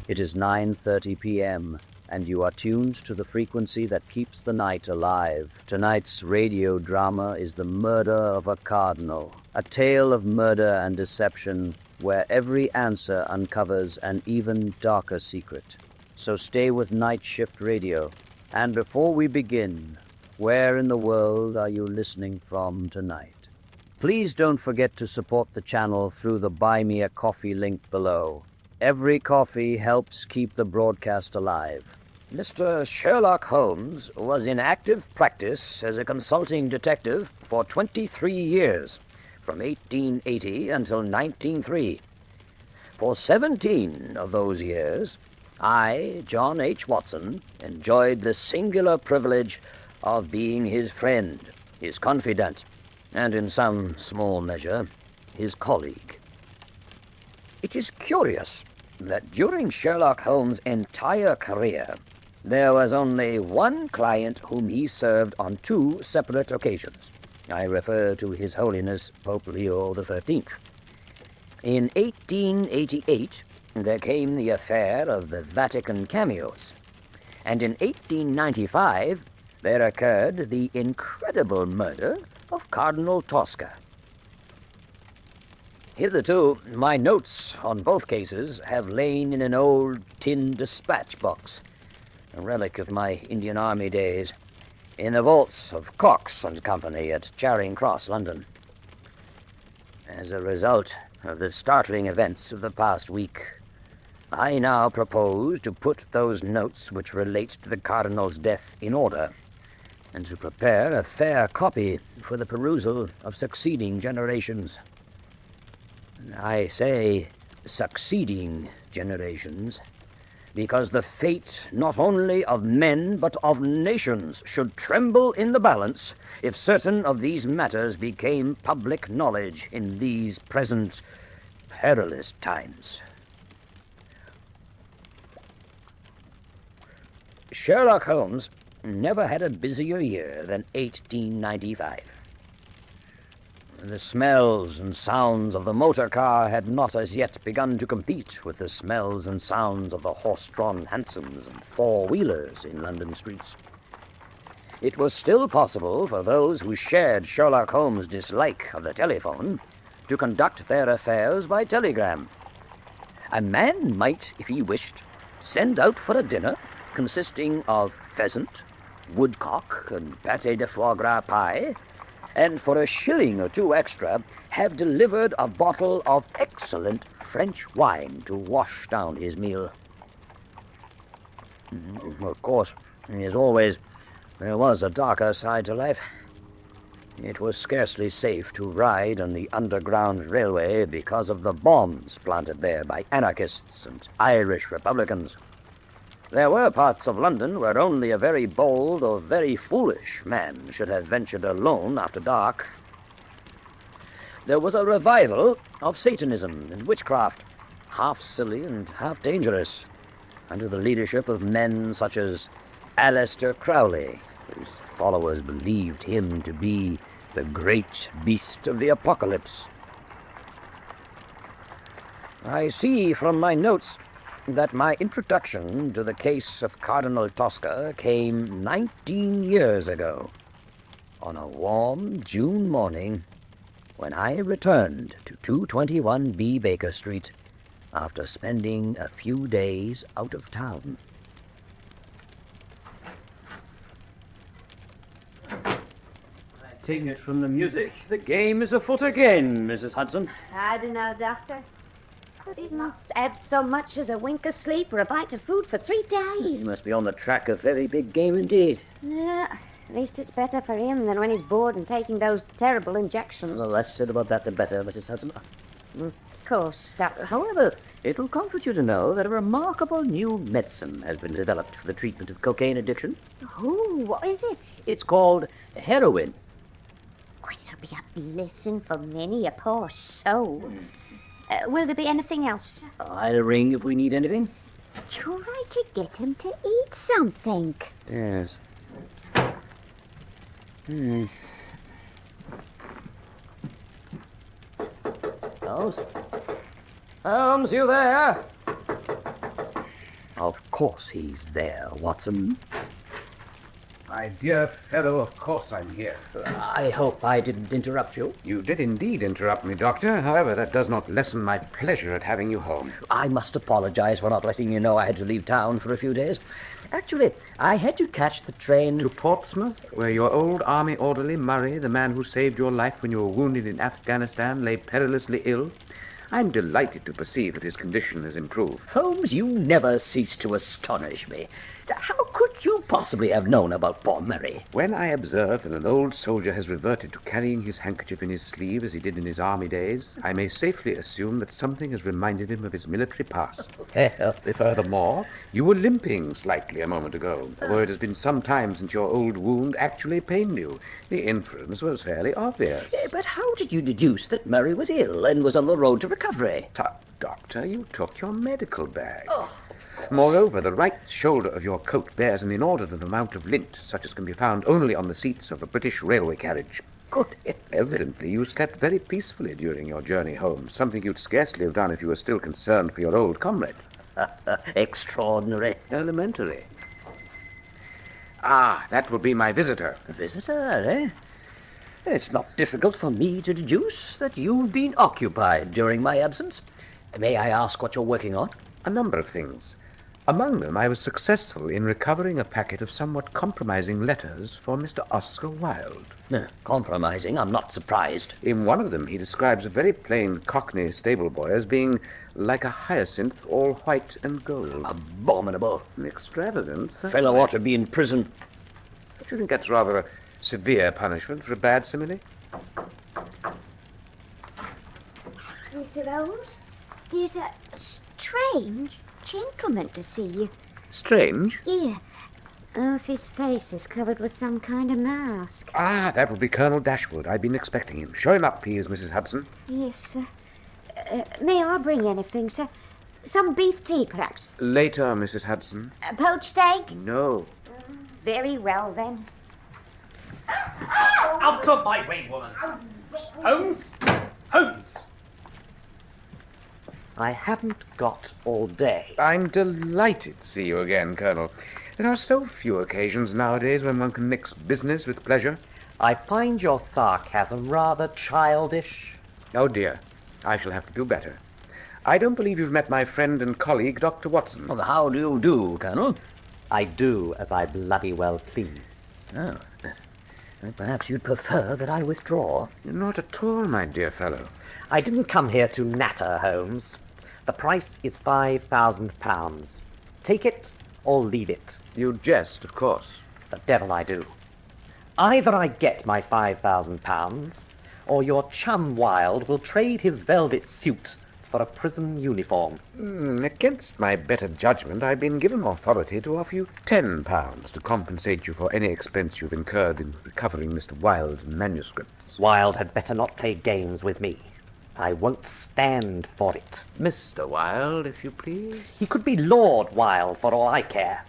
It is 9:30 p.m., and you are tuned to the frequency that keeps the night alive. Tonight's radio drama is The Murder of a Cardinal, a tale of murder and deception where every answer uncovers an even darker secret. So stay with Night Shift Radio. And before we begin, where in the world are you listening from tonight? Please don't forget to support the channel through the Buy Me a Coffee link below. Every coffee helps keep the broadcast alive. Mr. Sherlock Holmes was in active practice as a consulting detective for 23 years, from 1880 until 1903. For 17 of those years, I, John H. Watson, enjoyed the singular privilege of being his friend, his confidant, and in some small measure, his colleague. It is curious that during Sherlock Holmes' entire career, there was only one client whom he served on 2 separate occasions. I refer to His Holiness Pope Leo XIII. In 1888, there came the affair of the Vatican cameos, and in 1895, there occurred the incredible murder of Cardinal Tosca. Hitherto, my notes on both cases have lain in an old tin dispatch box, a relic of my Indian Army days, in the vaults of Cox and Company at Charing Cross, London. As a result of the startling events of the past week, I now propose to put those notes which relate to the Cardinal's death in order, and to prepare a fair copy for the perusal of succeeding generations. I say succeeding generations, because the fate not only of men but of nations should tremble in the balance if certain of these matters became public knowledge in these present perilous times. Sherlock Holmes never had a busier year than 1895. The smells and sounds of the motor car had not as yet begun to compete with the smells and sounds of the horse-drawn hansoms and four-wheelers in London streets. It was still possible for those who shared Sherlock Holmes' dislike of the telephone to conduct their affairs by telegram. A man might, if he wished, send out for a dinner consisting of pheasant, woodcock, and pâté de foie gras pie, and for a shilling or 2 extra, have delivered a bottle of excellent French wine to wash down his meal. Of course, as always, there was a darker side to life. It was scarcely safe to ride on the Underground Railway because of the bombs planted there by anarchists and Irish Republicans. There were parts of London where only a very bold or very foolish man should have ventured alone after dark. There was a revival of Satanism and witchcraft, half silly and half dangerous, under the leadership of men such as Aleister Crowley, whose followers believed him to be the great beast of the apocalypse. I see from my notes that my introduction to the case of Cardinal Tosca came 19 years ago, on a warm June morning, when I returned to 221B Baker Street after spending a few days out of town. Taking it from the music, the game is afoot again, Mrs. Hudson. I don't know, Doctor. But he's not had so much as a wink of sleep or a bite of food for 3 days. He must be on the track of very big game indeed. Yeah, at least it's better for him than when he's bored and taking those terrible injections. The less said about that, the better, Mrs. Hudson. Of course, Doctor. However, it will comfort you to know that a remarkable new medicine has been developed for the treatment of cocaine addiction. Oh, what is it? It's called heroin. Oh, it'll be a blessing for many a poor soul. Will there be anything else? I'll ring if we need anything. Try to get him to eat something. Yes. Holmes? Holmes, you there? Of course he's there, Watson. My dear fellow, of course I'm here. I hope I didn't interrupt you. You did indeed interrupt me, Doctor. However, that does not lessen my pleasure at having you home. I must apologize for not letting you know I had to leave town for a few days. Actually, I had to catch the train To Portsmouth, where your old army orderly, Murray, the man who saved your life when you were wounded in Afghanistan, lay perilously ill. I'm delighted to perceive that his condition has improved. Holmes, you never cease to astonish me. How could you possibly have known about poor Murray? When I observe that an old soldier has reverted to carrying his handkerchief in his sleeve as he did in his army days, I may safely assume that something has reminded him of his military past. Furthermore, you were limping slightly a moment ago, although it has been some time since your old wound actually pained you. The inference was fairly obvious. But how did you deduce that Murray was ill and was on the road to recovery? Tut, Doctor, you took your medical bag. Moreover, the right shoulder of your coat bears an inordinate amount of lint, such as can be found only on the seats of a British railway carriage. Good. Evidently, you slept very peacefully during your journey home, something you'd scarcely have done if you were still concerned for your old comrade. Extraordinary. Elementary. Ah, that will be my visitor. A visitor, eh? It's not difficult for me to deduce that you've been occupied during my absence. May I ask what you're working on? A number of things. Among them, I was successful in recovering a packet of somewhat compromising letters for Mr. Oscar Wilde. Compromising, I'm not surprised. In one of them, he describes a very plain Cockney stable boy as being like a hyacinth, all white and gold. Abominable. Extravagant. Fellow ought to be in prison. Don't you think that's rather a severe punishment for a bad simile? Mr. Holmes, there's a strange gentleman to see you. Strange? Yeah. Half his face is covered with some kind of mask. Ah, that will be Colonel Dashwood. I've been expecting him. Show him up, please, Mrs. Hudson. Yes, sir. May I bring anything, sir? Some beef tea, perhaps? Later, Mrs. Hudson. Poached egg? No. Very well, then. Out of my way, woman! Holmes! Holmes! I haven't got all day. I'm delighted to see you again, Colonel. There are so few occasions nowadays when one can mix business with pleasure. I find your sarcasm rather childish. Oh, dear. I shall have to do better. I don't believe you've met my friend and colleague, Dr. Watson. Well, how do you do, Colonel? I do as I bloody well please. Oh. Perhaps you'd prefer that I withdraw. Not at all, my dear fellow. I didn't come here to natter, Holmes. The price is £5,000. Take it or leave it. You jest, of course. The devil I do. Either I get my £5,000, or your chum Wilde will trade his velvet suit for a prison uniform. Against my better judgment, I've been given authority to offer you £10 to compensate you for any expense you've incurred in recovering Mr. Wilde's manuscripts. Wilde had better not play games with me. I won't stand for it. Mr. Wilde, if you please. He could be Lord Wilde for all I care.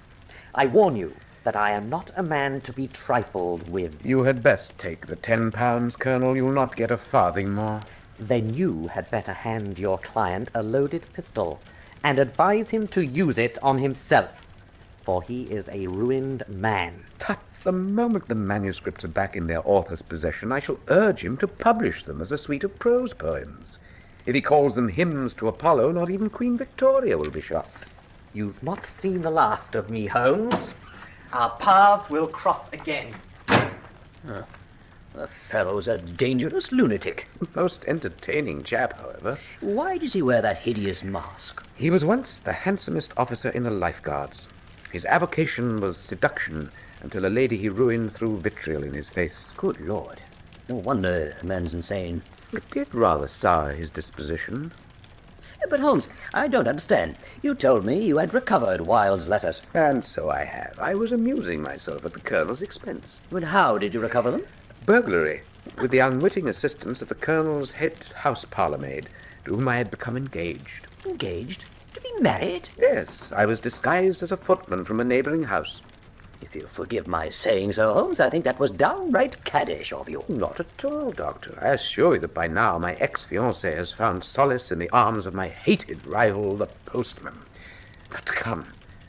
I warn you that I am not a man to be trifled with. You had best take the £10, Colonel. You'll not get a farthing more. Then you had better hand your client a loaded pistol and advise him to use it on himself, for he is a ruined man. Tut, the moment the manuscripts are back in their author's possession, I shall urge him to publish them as a suite of prose poems. If he calls them hymns to Apollo, not even Queen Victoria will be shocked. You've not seen the last of me, Holmes. Our paths will cross again. The fellow's a dangerous lunatic. Most entertaining chap, however. Why does he wear that hideous mask? He was once the handsomest officer in the Life Guards. His avocation was seduction, until a lady he ruined threw vitriol in his face. Good Lord. No wonder the man's insane. It did rather sour his disposition. But Holmes, I don't understand. You told me you had recovered Wilde's letters. And so I have. I was amusing myself at the Colonel's expense. But how did you recover them? Burglary, with the unwitting assistance of the Colonel's head house parlour-maid, to whom I had become engaged. Engaged? To be married? Yes, I was disguised as a footman from a neighbouring house. If you'll forgive my saying so, Holmes, I think that was downright caddish of you. Not at all, Doctor. I assure you that by now my ex-fiancée has found solace in the arms of my hated rival, the postman. But come,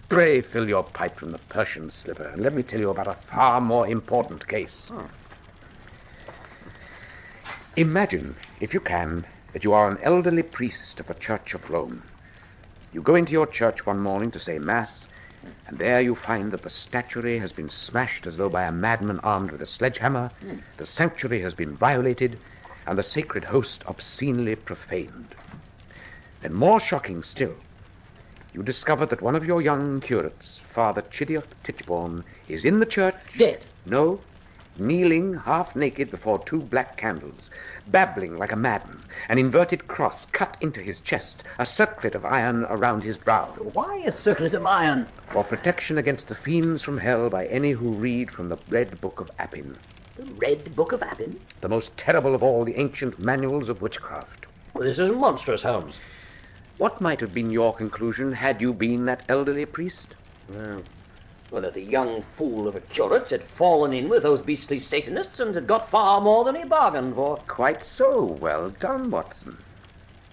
Pray fill your pipe from the Persian slipper, and let me tell you about a far more important case. Imagine, if you can, that you are an elderly priest of a church of Rome. You go into your church one morning to say Mass, and there you find that the statuary has been smashed as though by a madman armed with a sledgehammer, the sanctuary has been violated, and the sacred host obscenely profaned. Then, more shocking still, you discover that one of your young curates, Father Chidiock Tichborne, is in the church... Dead? No, kneeling half-naked before two black candles, babbling like a madman, an inverted cross cut into his chest, a circlet of iron around his brow. Why a circlet of iron? For protection against the fiends from hell by any who read from the Red Book of Appin. The Red Book of Appin? The most terrible of all the ancient manuals of witchcraft. Well, this is monstrous, Holmes. What might have been your conclusion had you been that elderly priest? Well, that the young fool of a curate had fallen in with those beastly Satanists and had got far more than he bargained for. Quite so. Well done, Watson.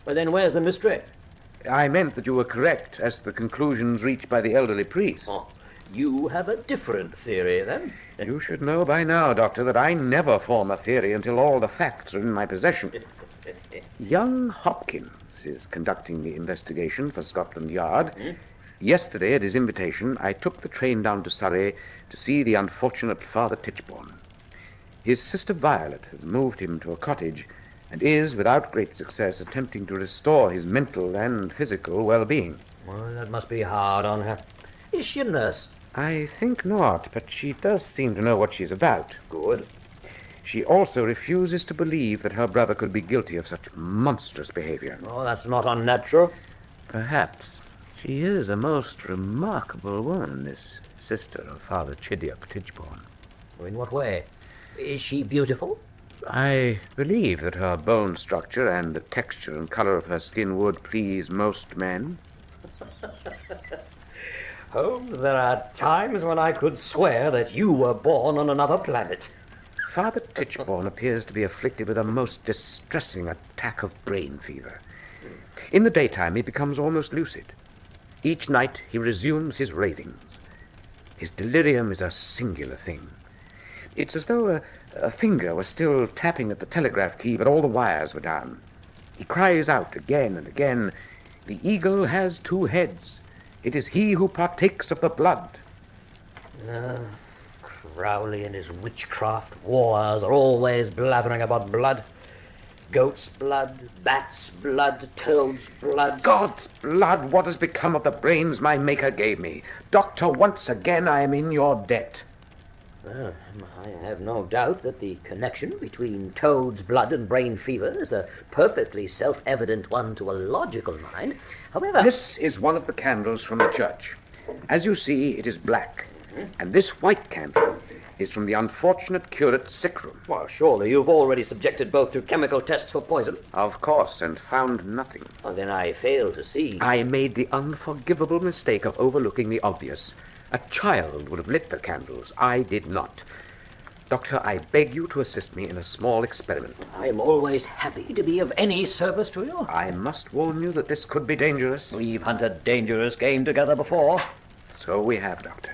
Well, then where's the mystery? I meant that you were correct as to the conclusions reached by the elderly priest. Oh, you have a different theory, then? You should know by now, Doctor, that I never form a theory until all the facts are in my possession. Young Hopkins is conducting the investigation for Scotland Yard. Yesterday, at his invitation, I took the train down to Surrey to see the unfortunate Father Tichborne. His sister Violet has moved him to a cottage and is, without great success, attempting to restore his mental and physical well-being. Well, that must be hard on her. Is she a nurse? I think not, but she does seem to know what she's about. Good. She also refuses to believe that her brother could be guilty of such monstrous behavior. Oh, that's not unnatural. Perhaps. She is a most remarkable woman, this sister of Father Chidiock Tichborne. In what way? Is she beautiful? I believe that her bone structure and the texture and color of her skin would please most men. Holmes, there are times when I could swear that you were born on another planet. Father Tichborne appears to be afflicted with a most distressing attack of brain fever. In the daytime, he becomes almost lucid. Each night, he resumes his ravings. His delirium is a singular thing. It's as though a finger was still tapping at the telegraph key, but all the wires were down. He cries out again and again, "The eagle has two heads. It is he who partakes of the blood." Crowley and his witchcraft wars are always blathering about blood. Goat's blood, bat's blood, toad's blood. God's blood, what has become of the brains my maker gave me? Doctor, once again I am in your debt. I have no doubt that the connection between toad's blood and brain fever is a perfectly self-evident one to a logical mind. However... This is one of the candles from the church. As you see, it is black. And this white candle is from the unfortunate curate's sick room. Well, surely you've already subjected both to chemical tests for poison. Of course, and found nothing. Well, then I fail to see. I made the unforgivable mistake of overlooking the obvious. A child would have lit the candles. I did not. Doctor, I beg you to assist me in a small experiment. I am always happy to be of any service to you. I must warn you that this could be dangerous. We've hunted dangerous game together before. So we have, Doctor.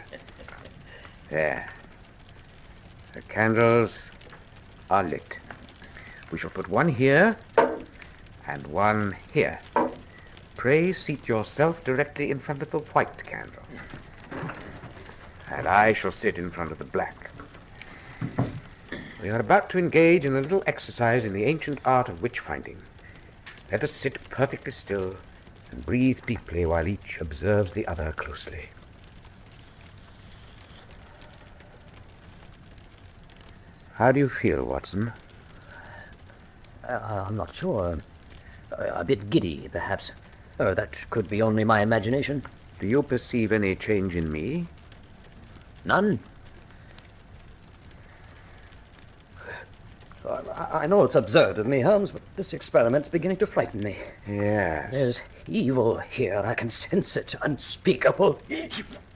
There. The candles are lit. We shall put one here and one here. Pray seat yourself directly in front of the white candle. And I shall sit in front of the black. We are about to engage in a little exercise in the ancient art of witch-finding. Let us sit perfectly still and breathe deeply while each observes the other closely. How do you feel, Watson? I'm not sure. A bit giddy, perhaps. That could be only my imagination. Do you perceive any change in me? None. I know it's absurd of me, Holmes, but this experiment's beginning to frighten me. Yes. There's evil here. I can sense it. Unspeakable.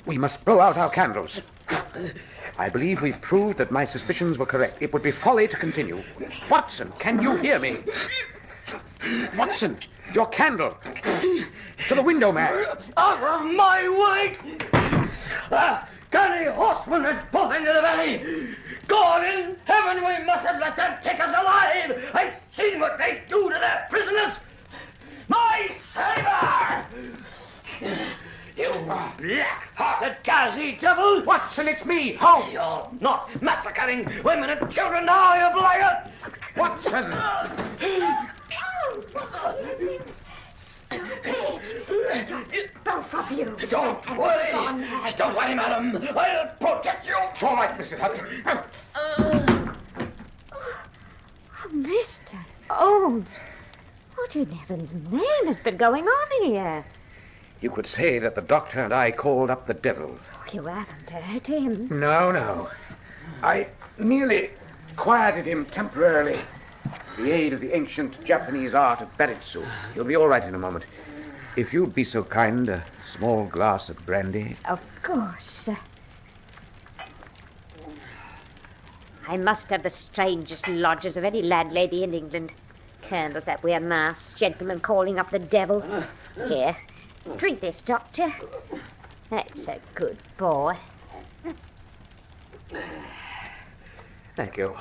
We must blow out our candles. I believe we've proved that my suspicions were correct. It would be folly to continue. Watson, can you hear me? Watson, your candle. To the window, man. Out of my way! Canny horsemen went both into the valley. God in heaven, we mustn't let them take us alive. I've seen what they do to their prisoners. My saber! You black-hearted Gazi devil! Watson, it's me, Holmes! You're not massacring women and children now, you blackguard! Watson! Stop it! Both of you! Don't worry! Don't worry, madam! I'll protect you! It's all right, Mrs. Hudson. Oh, Mr. Holmes! What in heaven's name has been going on here? You could say that the doctor and I called up the devil. Oh, you haven't hurt him. No. I merely quieted him temporarily with the aid of the ancient Japanese art of baritsu. He'll be all right in a moment. If you'd be so kind, a small glass of brandy. Of course. I must have the strangest lodgers of any landlady in England. Candles that wear masks, gentlemen calling up the devil. Here, drink this, Doctor. That's a good boy. Thank you.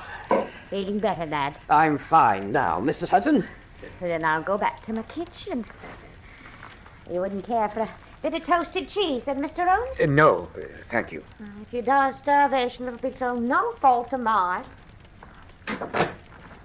Feeling better, lad? I'm fine now, Mrs. Hudson. Then I'll go back to my kitchen. You wouldn't care for a bit of toasted cheese, then, Mr. Holmes? No, thank you. If you die of starvation, it'll be through no fault of mine.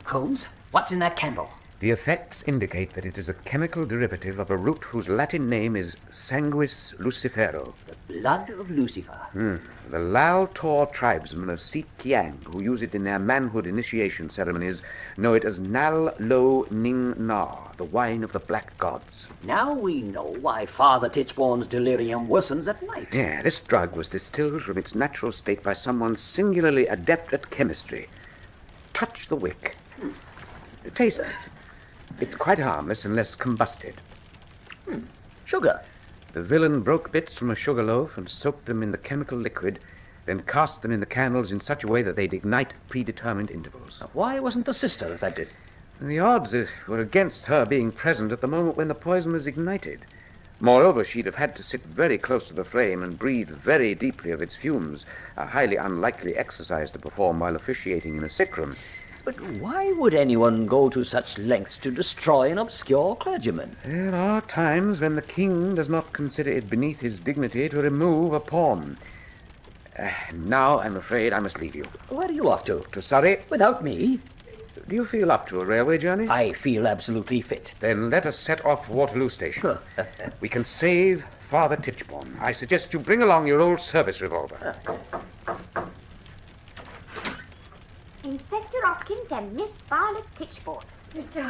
Holmes, what's in that candle? The effects indicate that it is a chemical derivative of a root whose Latin name is Sanguis Lucifero. Blood of Lucifer. The Lao Tor tribesmen of Sikiang, who use it in their manhood initiation ceremonies, know it as Nal Lo Ning Na, the wine of the black gods. Now we know why Father Tichborne's delirium worsens at night. Yeah, this drug was distilled from its natural state by someone singularly adept at chemistry. Touch the wick. Taste it. It's quite harmless unless combusted. Sugar. The villain broke bits from a sugar loaf and soaked them in the chemical liquid, then cast them in the candles in such a way that they'd ignite at predetermined intervals. Why wasn't the sister affected? And the odds were against her being present at the moment when the poison was ignited. Moreover, she'd have had to sit very close to the flame and breathe very deeply of its fumes, a highly unlikely exercise to perform while officiating in a sick room. But why would anyone go to such lengths to destroy an obscure clergyman? There are times when the king does not consider it beneath his dignity to remove a pawn. Now, I'm afraid I must leave you. Where are you off to? To Surrey? Without me? Do you feel up to a railway journey? I feel absolutely fit. Then let us set off for Waterloo Station. We can save Father Tichborne. I suggest you bring along your old service revolver. Inspector Hopkins and Miss Violet Tichborne. Mr.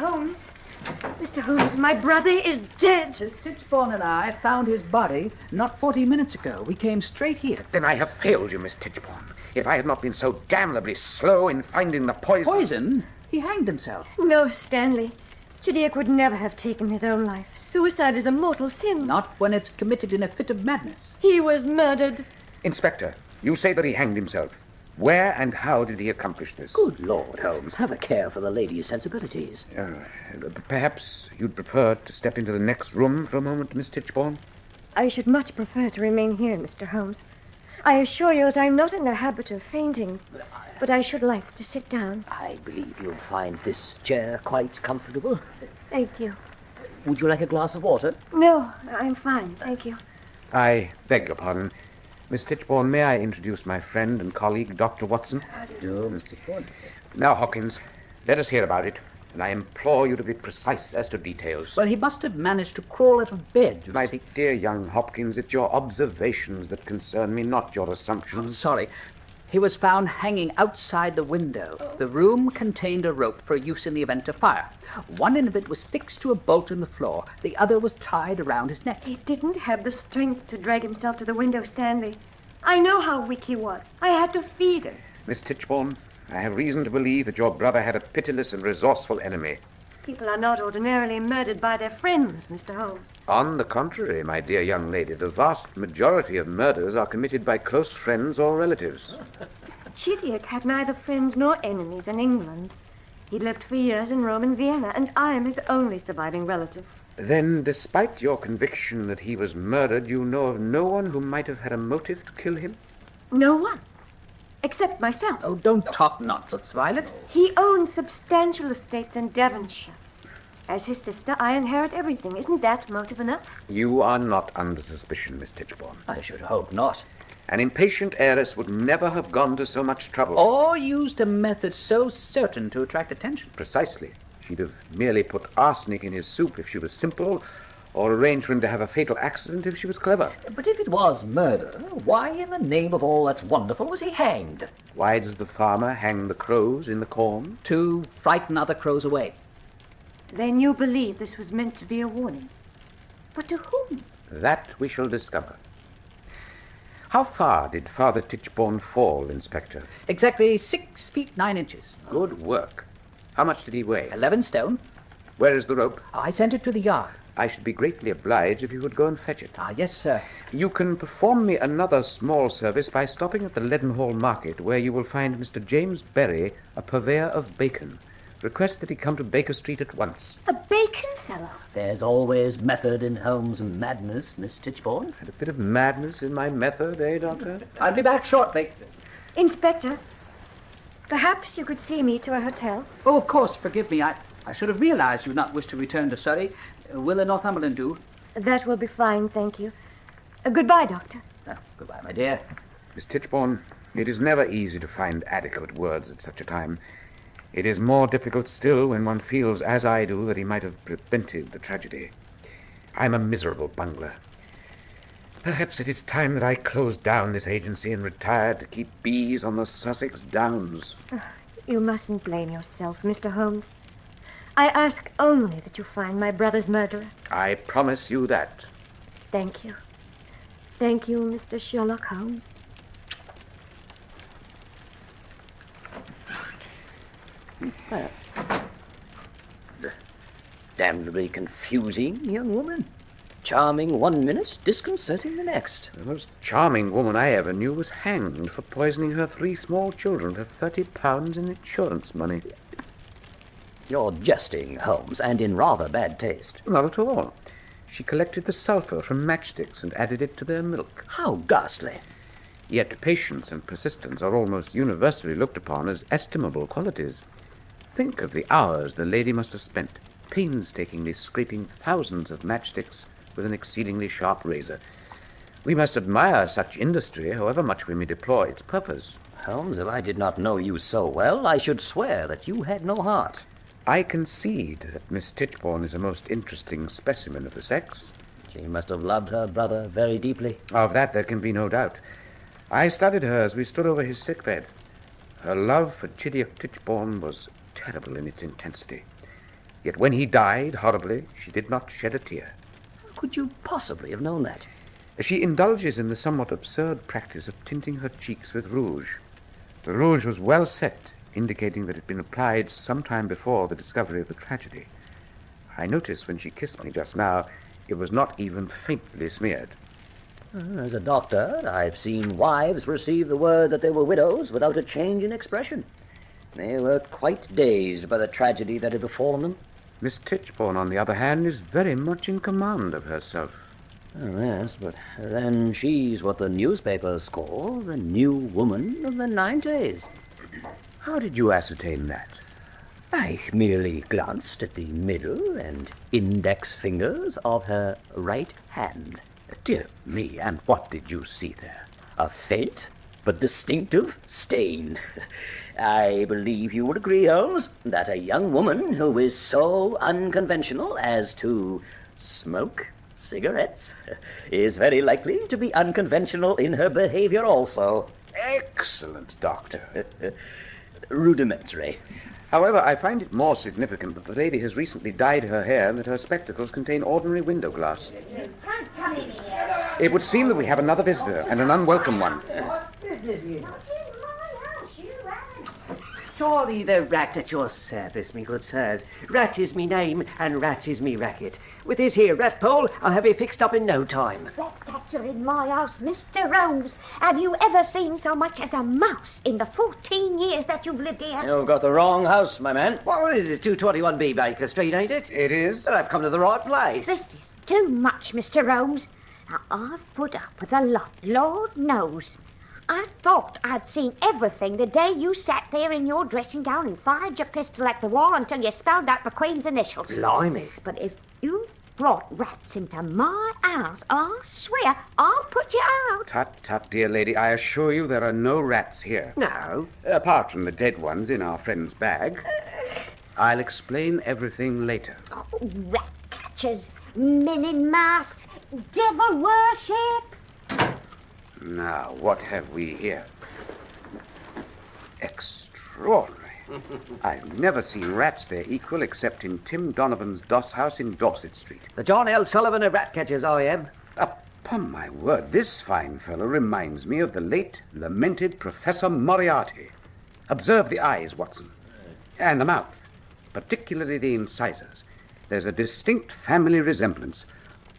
Holmes, my brother is dead. Miss Tichborne and I found his body not 40 minutes ago. We came straight here. Then I have failed you, Miss Tichborne. If I had not been so damnably slow in finding the poison... Poison? He hanged himself. No, Stanley. Chidiac would never have taken his own life. Suicide is a mortal sin. Not when it's committed in a fit of madness. He was murdered. Inspector, you say that he hanged himself. Where and how did he accomplish this? Good Lord, Holmes, have a care for the lady's sensibilities. Perhaps you'd prefer to step into the next room for a moment, Miss Tichborne? I should much prefer to remain here, Mr. Holmes. I assure you that I'm not in the habit of fainting, but I should like to sit down. I believe you'll find this chair quite comfortable. Thank you. Would you like a glass of water? No, I'm fine, thank you. I beg your pardon. Miss Tichborne, may I introduce my friend and colleague, Dr. Watson? Oh, Mr. Tichborne. Now, Hawkins, let us hear about it, and I implore you to be precise as to details. Well, he must have managed to crawl out of bed, you My see. dear young Hopkins, it's your observations that concern me, not your assumptions. Sorry. He was found hanging outside the window. The room contained a rope for use in the event of fire. One end of it was fixed to a bolt in the floor. The other was tied around his neck. He didn't have the strength to drag himself to the window, Stanley. I know how weak he was. I had to feed him. Miss Tichborne, I have reason to believe that your brother had a pitiless and resourceful enemy. People are not ordinarily murdered by their friends, Mr. Holmes. On the contrary, my dear young lady, the vast majority of murders are committed by close friends or relatives. Chidiac had neither friends nor enemies in England. He lived for years in Rome and Vienna, and I am his only surviving relative. Then, despite your conviction that he was murdered, you know of no one who might have had a motive to kill him? No one. Except myself. Oh, don't talk nonsense, Violet. He owns substantial estates in Devonshire. As his sister, I inherit everything. Isn't that motive enough? You are not under suspicion, Miss Tichborne. I should hope not. An impatient heiress would never have gone to so much trouble. Or used a method so certain to attract attention. Precisely. She'd have merely put arsenic in his soup if she was simple, or arranged for him to have a fatal accident if she was clever. But if it was murder, why in the name of all that's wonderful was he hanged? Why does the farmer hang the crows in the corn? To frighten other crows away. Then you believe this was meant to be a warning. But to whom? That we shall discover. How far did Father Tichborne fall, Inspector? Exactly 6 feet 9 inches. Good work. How much did he weigh? 11 stone. Where is the rope? I sent it to the yard. I should be greatly obliged if you would go and fetch it. Ah, yes, sir. You can perform me another small service by stopping at the Leadenhall Market, where you will find Mr. James Berry, a purveyor of bacon. Request that he come to Baker Street at once. A bacon seller? There's always method in Holmes' madness, Miss Tichborne. And a bit of madness in my method, eh, Doctor? I'll be back shortly. Inspector, perhaps you could see me to a hotel? Oh, of course, forgive me. I should have realized you would not wish to return to Surrey. Will a Northumberland do? That will be fine, thank you. Goodbye, Doctor. Goodbye, my dear. Miss Tichborne, it is never easy to find adequate words at such a time. It is more difficult still when one feels, as I do, that he might have prevented the tragedy. I'm a miserable bungler. Perhaps it is time that I closed down this agency and retired to keep bees on the Sussex Downs. You mustn't blame yourself, Mr. Holmes. I ask only that you find my brother's murderer. I promise you that. Thank you. Thank you, Mr. Sherlock Holmes. Damnably confusing young woman. Charming one minute, disconcerting the next. The most charming woman I ever knew was hanged for poisoning her 3 small children for £30 in insurance money. You're jesting, Holmes, and in rather bad taste. Not at all. She collected the sulphur from matchsticks and added it to their milk. How ghastly. Yet patience and persistence are almost universally looked upon as estimable qualities. Think of the hours the lady must have spent painstakingly scraping thousands of matchsticks with an exceedingly sharp razor. We must admire such industry, however much we may deplore its purpose. Holmes, if I did not know you so well, I should swear that you had no heart. I concede that Miss Tichborne is a most interesting specimen of the sex. She must have loved her brother very deeply. Of that there can be no doubt. I studied her as we stood over his sickbed. Her love for Chidiock Tichborne was terrible in its intensity. Yet when he died horribly, she did not shed a tear. How could you possibly have known that? She indulges in the somewhat absurd practice of tinting her cheeks with rouge. The rouge was well set, indicating that it had been applied some time before the discovery of the tragedy. I noticed when she kissed me just now, it was not even faintly smeared. As a doctor, I've seen wives receive the word that they were widows without a change in expression. They were quite dazed by the tragedy that had befallen them. Miss Tichborne, on the other hand, is very much in command of herself. Oh, yes, but then she's what the newspapers call the new woman of the 90s. How did you ascertain that? I merely glanced at the middle and index fingers of her right hand. Dear me, and what did you see there? A faint but distinctive stain. I believe you would agree, Holmes, that a young woman who is so unconventional as to smoke cigarettes is very likely to be unconventional in her behavior also. Excellent, Doctor. Rudimentary. However, I find it more significant that the lady has recently dyed her hair and that her spectacles contain ordinary window glass. Come in here. It would seem that we have another visitor, and an unwelcome one. Not in my house, you haven't. Surely the rat at your service, me good sirs. Rat is me name, and rat is me racket. With this here rat pole, I'll have you fixed up in no time. Rat catcher in my house, Mr. Holmes. Have you ever seen so much as a mouse in the 14 years that you've lived here? You've got the wrong house, my man. What is it, 221B Baker Street, ain't it? It is. Then I've come to the right place. This is too much, Mr. Holmes. Now, I've put up with a lot, Lord knows. I thought I'd seen everything the day you sat there in your dressing gown and fired your pistol at the wall until you spelled out the Queen's initials. Blimey. But if you've brought rats into my house, I'll swear I'll put you out. Tut, tut, dear lady, I assure you there are no rats here. No. Apart from the dead ones in our friend's bag. I'll explain everything later. Oh, rat catchers, men in masks, devil worship. Now, what have we here? Extraordinary. I've never seen rats their equal except in Tim Donovan's doss house in Dorset Street. The John L. Sullivan of rat catchers, I am. Upon my word, this fine fellow reminds me of the late, lamented Professor Moriarty. Observe the eyes, Watson, and the mouth, particularly the incisors. There's a distinct family resemblance.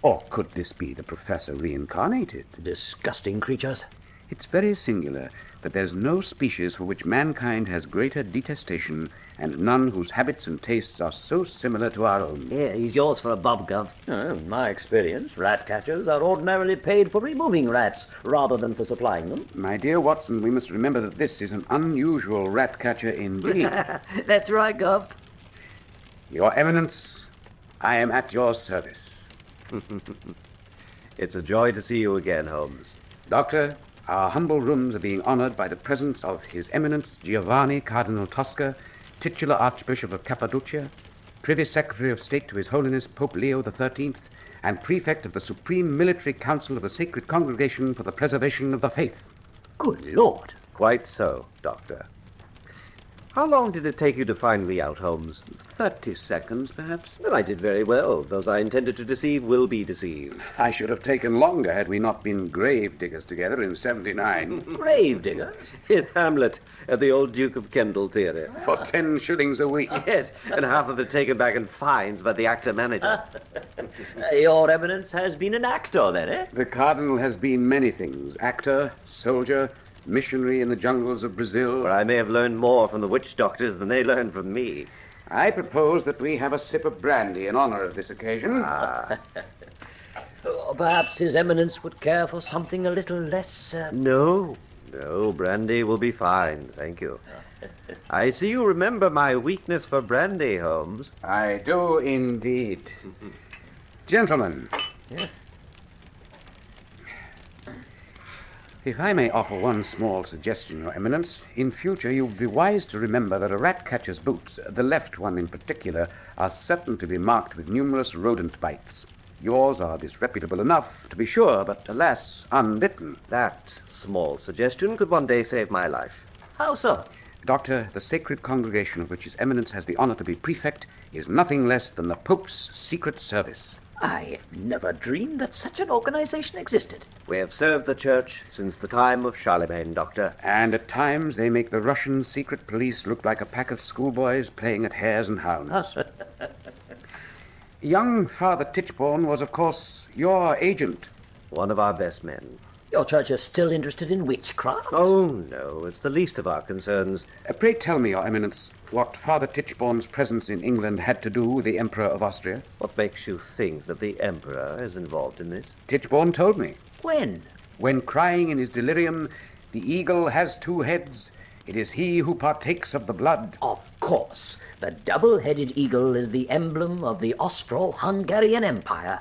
Or could this be the Professor reincarnated? Disgusting creatures. It's very singular that there's no species for which mankind has greater detestation, and none whose habits and tastes are so similar to our own. Yeah, he's yours for a bob, Gov. In my experience, rat catchers are ordinarily paid for removing rats rather than for supplying them. My dear Watson, we must remember that this is an unusual rat catcher indeed. That's right, Gov. Your Eminence, I am at your service. It's a joy to see you again, Holmes. Doctor, our humble rooms are being honored by the presence of His Eminence Giovanni Cardinal Tosca, titular Archbishop of Cappadocia, Privy Secretary of State to His Holiness Pope Leo XIII, and Prefect of the Supreme Military Council of the Sacred Congregation for the Preservation of the Faith. Good Lord. Quite so, Doctor. How long did it take you to find me out, Holmes? 30 seconds, perhaps? Then I did very well. Those I intended to deceive will be deceived. I should have taken longer had we not been grave diggers together in 79. Grave diggers? In Hamlet, at the old Duke of Kendal Theatre. For 10 shillings a week. Yes, and half of it taken back in fines by the actor-manager. Your Eminence has been an actor, then, eh? The Cardinal has been many things. Actor, soldier, missionary in the jungles of Brazil. Where I may have learned more from the witch doctors than they learned from me. I propose that we have a sip of brandy in honor of this occasion. Perhaps His Eminence would care for something a little less... No, brandy will be fine, thank you. I see you remember my weakness for brandy, Holmes. I do indeed. Gentlemen, if I may offer one small suggestion, Your Eminence, in future you would be wise to remember that a rat catcher's boots, the left one in particular, are certain to be marked with numerous rodent bites. Yours are disreputable enough, to be sure, but alas, unbitten. That small suggestion could one day save my life. How so? Doctor, the sacred congregation of which His Eminence has the honor to be prefect is nothing less than the Pope's secret service. I have never dreamed that such an organization existed. We have served the church since the time of Charlemagne, Doctor. And at times they make the Russian secret police look like a pack of schoolboys playing at hares and hounds. Young Father Tichborne was, of course, your agent. One of our best men. Your church is still interested in witchcraft? Oh, no, it's the least of our concerns. Pray tell me, Your Eminence, what Father Tichborne's presence in England had to do with the Emperor of Austria. What makes you think that the Emperor is involved in this? Tichborne told me. When? When crying in his delirium, "The eagle has two heads. It is he who partakes of the blood." Of course. The double-headed eagle is the emblem of the Austro-Hungarian Empire.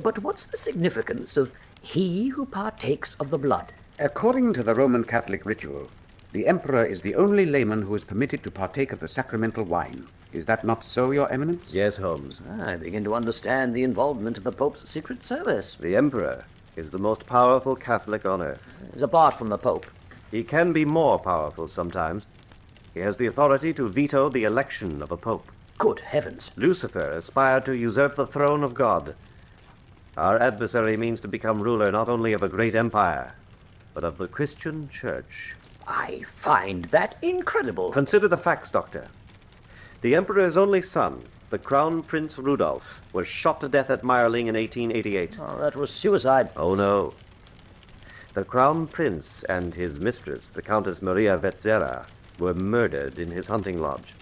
But what's the significance of he who partakes of the blood? According to the Roman Catholic ritual, the Emperor is the only layman who is permitted to partake of the sacramental wine. Is that not so, Your Eminence? Yes, Holmes. I begin to understand the involvement of the Pope's secret service. The Emperor is the most powerful Catholic on earth. Apart from the Pope. He can be more powerful sometimes. He has the authority to veto the election of a pope. Good heavens. Lucifer aspired to usurp the throne of God. Our adversary means to become ruler not only of a great empire, but of the Christian church. I find that incredible. Consider the facts, Doctor. The Emperor's only son, the Crown Prince Rudolph, was shot to death at Meierling in 1888. Oh, that was suicide. Oh, no. The Crown Prince and his mistress, the Countess Maria Vetzera, were murdered in his hunting lodge.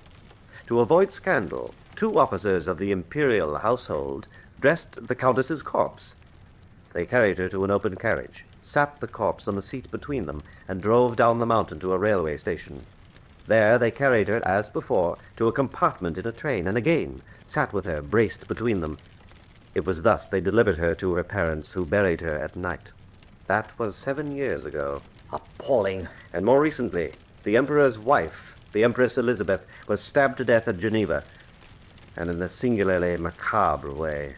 To avoid scandal, 2 officers of the imperial household dressed the Countess's corpse. They carried her to an open carriage, sat the corpse on the seat between them, and drove down the mountain to a railway station. There they carried her, as before, to a compartment in a train, and again sat with her, braced between them. It was thus they delivered her to her parents, who buried her at night. That was 7 years ago. Appalling. And more recently, the Emperor's wife, the Empress Elizabeth, was stabbed to death at Geneva, and in a singularly macabre way.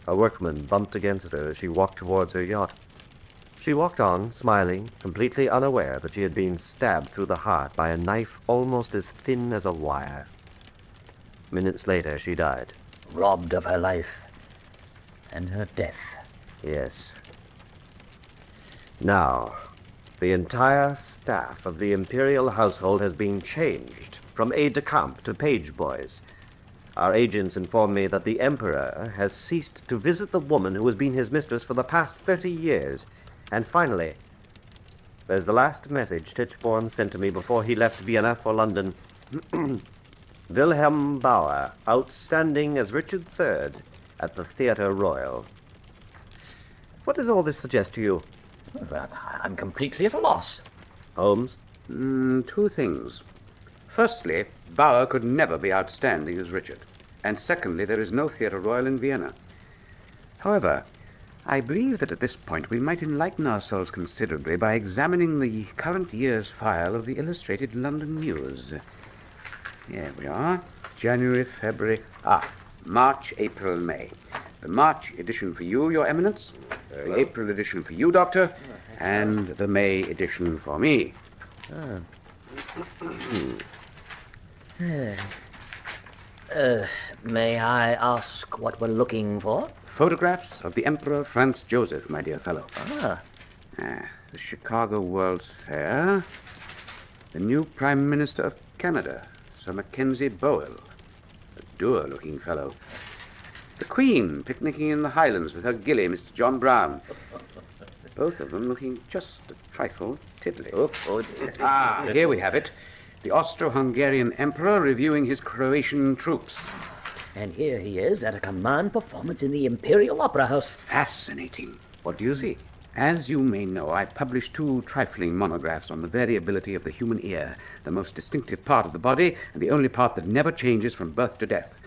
A workman bumped against her as she walked towards her yacht. She walked on, smiling, completely unaware that she had been stabbed through the heart by a knife almost as thin as a wire. Minutes later, she died. Robbed of her life and her death. Yes. Now, the entire staff of the imperial household has been changed, from aide-de-camp to page boys. Our agents inform me that the Emperor has ceased to visit the woman who has been his mistress for the past 30 years. And finally, there's the last message Tichborne sent to me before he left Vienna for London. Wilhelm Bauer, outstanding as Richard III at the Theatre Royal. What does all this suggest to you? I'm completely at a loss. Holmes? 2 things. Firstly, Bauer could never be outstanding as Richard. And secondly, there is no Theatre Royal in Vienna. However, I believe that at this point we might enlighten ourselves considerably by examining the current year's file of the Illustrated London News. Here we are. January, February... March, April, May. The March edition for you, Your Eminence. The April edition for you, Doctor. And the May edition for me. May I ask what we're looking for? Photographs of the Emperor Franz Joseph, my dear fellow. Ah, The Chicago World's Fair. The new Prime Minister of Canada, Sir Mackenzie Bowell. A dour-looking fellow. The Queen picnicking in the Highlands with her gilly, Mr. John Brown. Both of them looking just a trifle tiddly. Here we have it. The Austro-Hungarian Emperor reviewing his Croatian troops. and here he is at a command performance in the Imperial Opera House. Fascinating. What do you see? As you may know, I published 2 trifling monographs on the variability of the human ear, the most distinctive part of the body, and the only part that never changes from birth to death.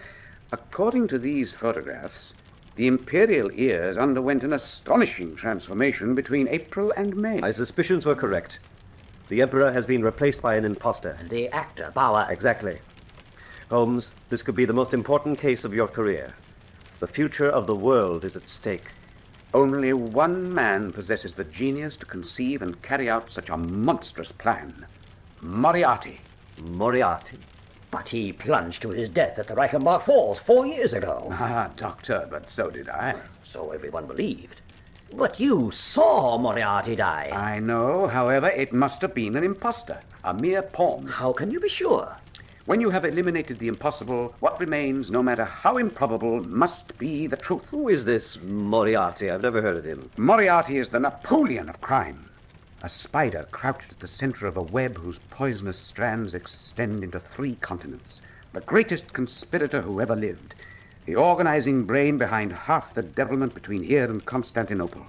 According to these photographs, the imperial ears underwent an astonishing transformation between April and May. My suspicions were correct. The Emperor has been replaced by an imposter. The actor, Bauer. Exactly. Holmes, this could be the most important case of your career. The future of the world is at stake. Only one man possesses the genius to conceive and carry out such a monstrous plan. Moriarty. Moriarty? But he plunged to his death at the Reichenbach Falls 4 years ago. Ah, Doctor, but so did I. So everyone believed. But you saw Moriarty die. I know, however, it must have been an impostor, a mere pawn. How can you be sure? When you have eliminated the impossible, what remains, no matter how improbable, must be the truth. Who is this Moriarty? I've never heard of him. Moriarty is the Napoleon of crime. A spider crouched at the center of a web whose poisonous strands extend into 3 continents. The greatest conspirator who ever lived. The organizing brain behind half the devilment between here and Constantinople.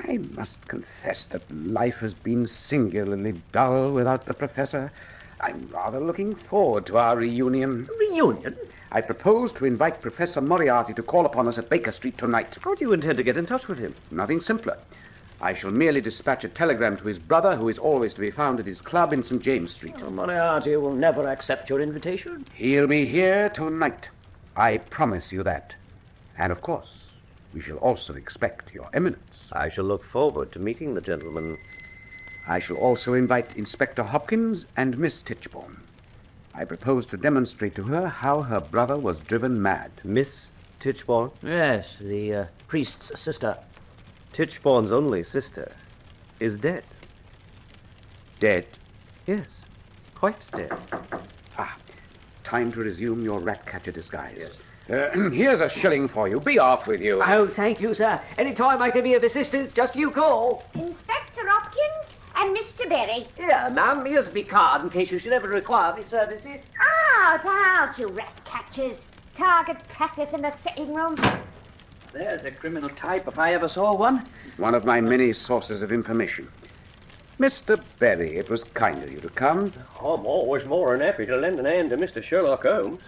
I must confess that life has been singularly dull without the professor. I'm rather looking forward to our reunion. Reunion? I propose to invite Professor Moriarty to call upon us at Baker Street tonight. How do you intend to get in touch with him? Nothing simpler. I shall merely dispatch a telegram to his brother, who is always to be found at his club in St. James Street. Moriarty will never accept your invitation. He'll be here tonight. I promise you that. And, of course, we shall also expect your eminence. I shall look forward to meeting the gentleman. I shall also invite Inspector Hopkins and Miss Tichborne. I propose to demonstrate to her how her brother was driven mad. Miss Tichborne? Yes, the priest's sister. Tichborne's only sister is dead. Dead? Yes, quite dead. Time to resume your rat-catcher disguise. Here's a shilling for you. Be off with you. Oh, thank you, sir. Any time I can be of assistance, just you call. Inspector Hopkins and Mr. Berry. Yeah, ma'am, here's my card in case you should ever require my services. Out, you rat catchers. Target practice in the sitting room. There's a criminal type if I ever saw one. One of my many sources of information. Mr. Berry, it was kind of you to come. I'm always more than happy to lend an hand to Mr. Sherlock Holmes.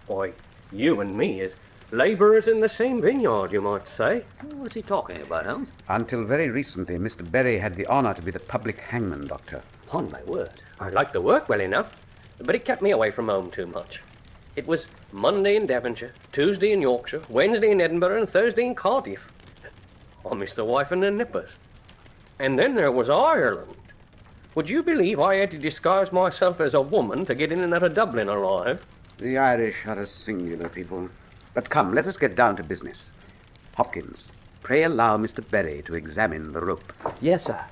Why, you and me is labourers in the same vineyard, you might say. What's he talking about, Holmes? Until very recently, Mr. Berry had the honour to be the public hangman, Doctor. Upon my word. I liked the work well enough, but it kept me away from home too much. It was Monday in Devonshire, Tuesday in Yorkshire, Wednesday in Edinburgh, and Thursday in Cardiff. I missed the wife and the nippers. And then there was Ireland. Would you believe I had to disguise myself as a woman to get in and out of Dublin alive? The Irish are a singular people. But come, let us get down to business. Hopkins, pray allow Mr. Berry to examine the rope. Yes, sir.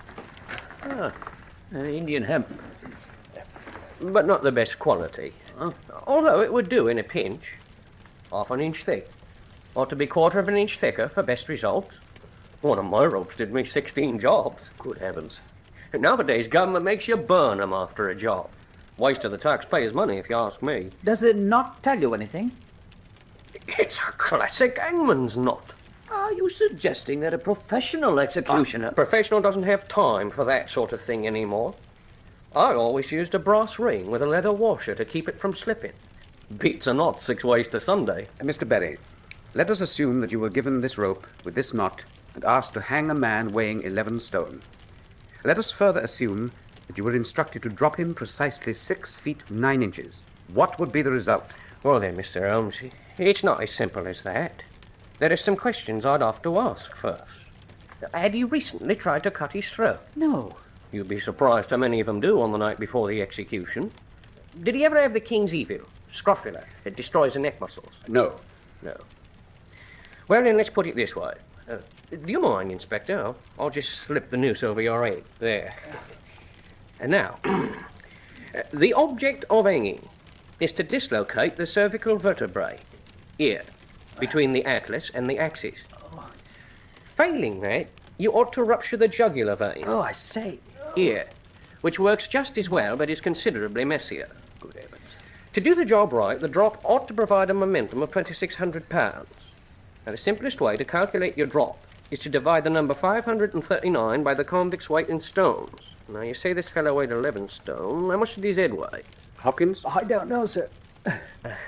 Indian hemp. But not the best quality. Although it would do in a pinch. Half an inch thick. Ought to be quarter of an inch thicker for best results. One of my ropes did me 16 jobs. Good heavens. Nowadays, government makes you burn 'em after a job. Waste of the taxpayers' money, if you ask me. Does it not tell you anything? It's a classic hangman's knot. Are you suggesting that a professional executioner... Professional doesn't have time for that sort of thing anymore. I always used a brass ring with a leather washer to keep it from slipping. Beats a knot 6 ways to Sunday. Mr. Berry, let us assume that you were given this rope with this knot and asked to hang a man weighing 11 stone. Let us further assume that you were instructed to drop him precisely 6 feet 9 inches. What would be the result? Well then, Mr. Holmes, it's not as simple as that. There are some questions I'd have to ask first. Had he recently tried to cut his throat? No. You'd be surprised how many of them do on the night before the execution. Did he ever have the king's evil, scrofula? It destroys the neck muscles. No. No. Well then, let's put it this way. Do you mind, Inspector? I'll just slip the noose over your head. There. And now, the object of hanging is to dislocate the cervical vertebrae, here, between the atlas and the axis. Failing that, you ought to rupture the jugular vein. Oh, I say. Here, which works just as well but is considerably messier. Good heavens. To do the job right, the drop ought to provide a momentum of 2,600 pounds. Now, the simplest way to calculate your drop is to divide the number 539 by the convict's weight in stones. Now, you say this fellow weighed 11 stone. How much did his head weigh? Hopkins? I don't know, sir.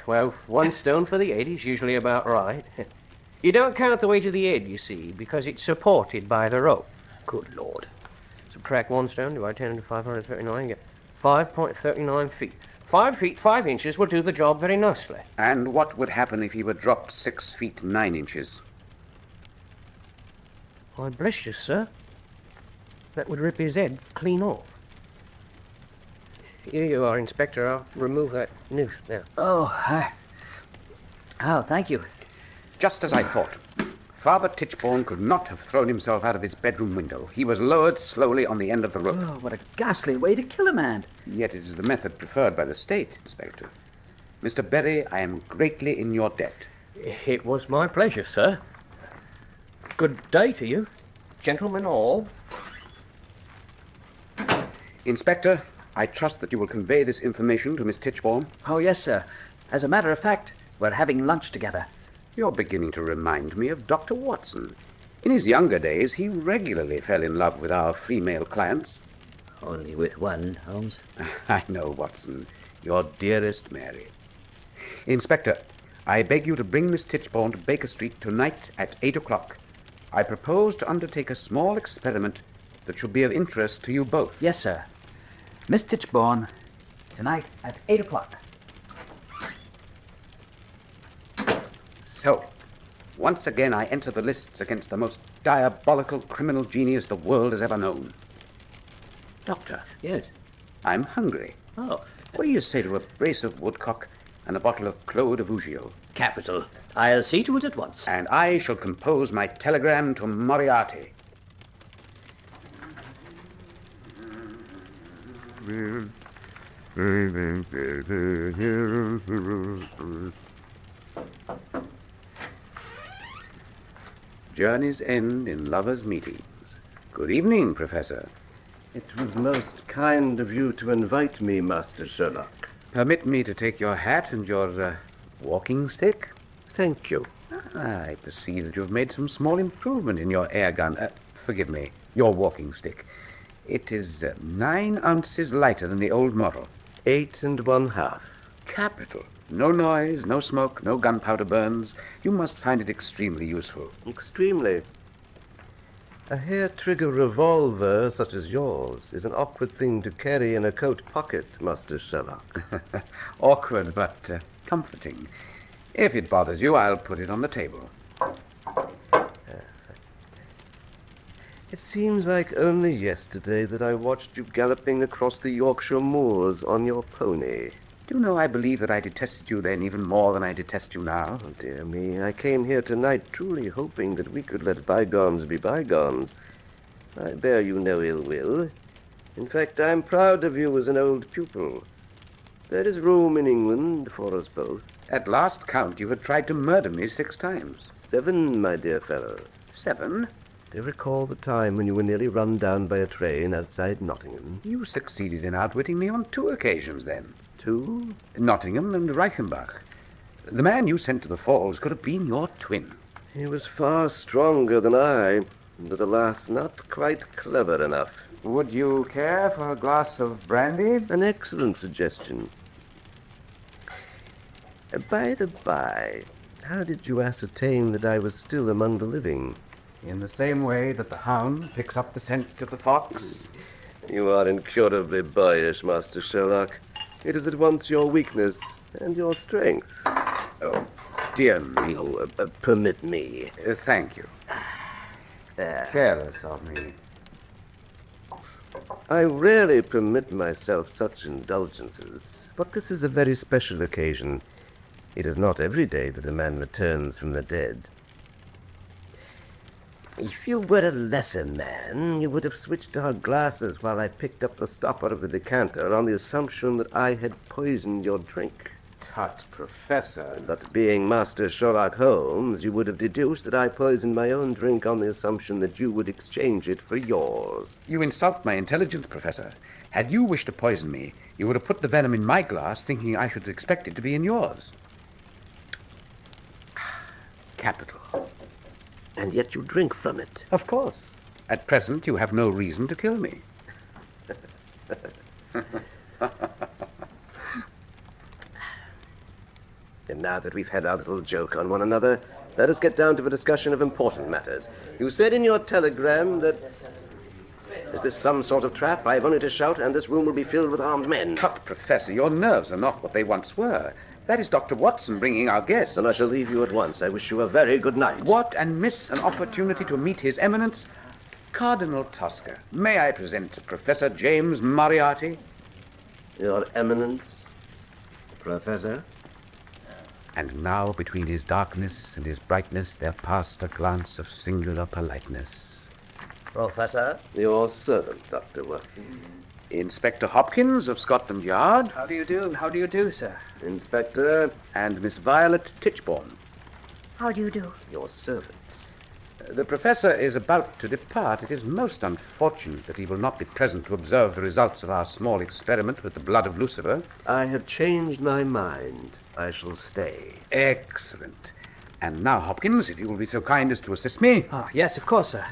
Well, 1 stone for the head is usually about right. You don't count the weight of the head, you see, because it's supported by the rope. Good Lord. Subtract 1 stone, divide 10 into 539, get 5.39 feet. 5 feet 5 inches will do the job very nicely. And what would happen if he were dropped 6 feet 9 inches? I bless you, sir. That would rip his head clean off. Here you are, Inspector. I'll remove that noose now. Oh, thank you. Just as I thought. Father Tichborne could not have thrown himself out of his bedroom window. He was lowered slowly on the end of the rope. Oh, what a ghastly way to kill a man. Yet it is the method preferred by the state, Inspector. Mr. Berry, I am greatly in your debt. It was my pleasure, sir. Good day to you, gentlemen all. Inspector, I trust that you will convey this information to Miss Tichborne. Oh, yes, sir. As a matter of fact, we're having lunch together. You're beginning to remind me of Dr. Watson. In his younger days, he regularly fell in love with our female clients. Only with one, Holmes. I know, Watson. Your dearest Mary. Inspector, I beg you to bring Miss Tichborne to Baker Street tonight at 8 o'clock. I propose to undertake a small experiment that should be of interest to you both. Yes, sir. Miss Tichborne, tonight at 8 o'clock. So, once again I enter the lists against the most diabolical criminal genius the world has ever known. Doctor. Yes. I'm hungry. Oh. What do you say to a brace of woodcock and a bottle of Clos de Vougeot? Capital. I'll see to it at once. And I shall compose my telegram to Moriarty. Journeys end in lovers' meetings. Good evening, Professor. It was most kind of you to invite me, Master Sherlock. Permit me to take your hat and your walking stick? Thank you. I perceive that you have made some small improvement in your air gun. Forgive me, your walking stick. It is 9 ounces lighter than the old model. 8 1/2. Capital. No noise, no smoke, no gunpowder burns. You must find it extremely useful. Extremely. A hair-trigger revolver such as yours is an awkward thing to carry in a coat pocket, Master Sherlock. Awkward, but comforting. If it bothers you, I'll put it on the table. It seems like only yesterday that I watched you galloping across the Yorkshire moors on your pony. Do you know, I believe that I detested you then even more than I detest you now. Oh, dear me, I came here tonight truly hoping that we could let bygones be bygones. I bear you no ill will. In fact, I'm proud of you as an old pupil. There is room in England for us both. At last count, you had tried to murder me 6 times. 7, my dear fellow. 7? Do you recall the time when you were nearly run down by a train outside Nottingham? You succeeded in outwitting me on 2 occasions then. 2? Nottingham and Reichenbach. The man you sent to the falls could have been your twin. He was far stronger than I, but alas, not quite clever enough. Would you care for a glass of brandy? An excellent suggestion. By the by, how did you ascertain that I was still among the living? In the same way that the hound picks up the scent of the fox. You are incurably boyish, Master Sherlock. It is at once your weakness and your strength. Oh, dear me. Oh, permit me. Thank you. Careless of me. I rarely permit myself such indulgences, but this is a very special occasion. It is not every day that a man returns from the dead. If you were a lesser man, you would have switched our glasses while I picked up the stopper of the decanter on the assumption that I had poisoned your drink. Tut, Professor. But being Master Sherlock Holmes, you would have deduced that I poisoned my own drink on the assumption that you would exchange it for yours. You insult my intelligence, Professor. Had you wished to poison me, you would have put the venom in my glass, thinking I should expect it to be in yours. Capital. And yet you drink from it. Of course. At present, you have no reason to kill me. And now that we've had our little joke on one another, let us get down to a discussion of important matters. You said in your telegram that... Is this some sort of trap? I have only to shout, and this room will be filled with armed men. Tut, Professor, your nerves are not what they once were. That is Dr. Watson bringing our guests. Then I shall leave you at once. I wish you a very good night. What, and miss an opportunity to meet His Eminence, Cardinal Tosca. May I present Professor James Moriarty? Your Eminence, Professor. And now, between his darkness and his brightness, there passed a glance of singular politeness. Professor? Your servant, Dr. Watson. Inspector Hopkins of Scotland Yard. How do you do? How do you do, sir? Inspector. And Miss Violet Tichborne. How do you do? Your servants. The Professor is about to depart. It is most unfortunate that he will not be present to observe the results of our small experiment with the blood of Lucifer. I have changed my mind. I shall stay. Excellent. And now, Hopkins, if you will be so kind as to assist me. Oh, yes, of course, sir.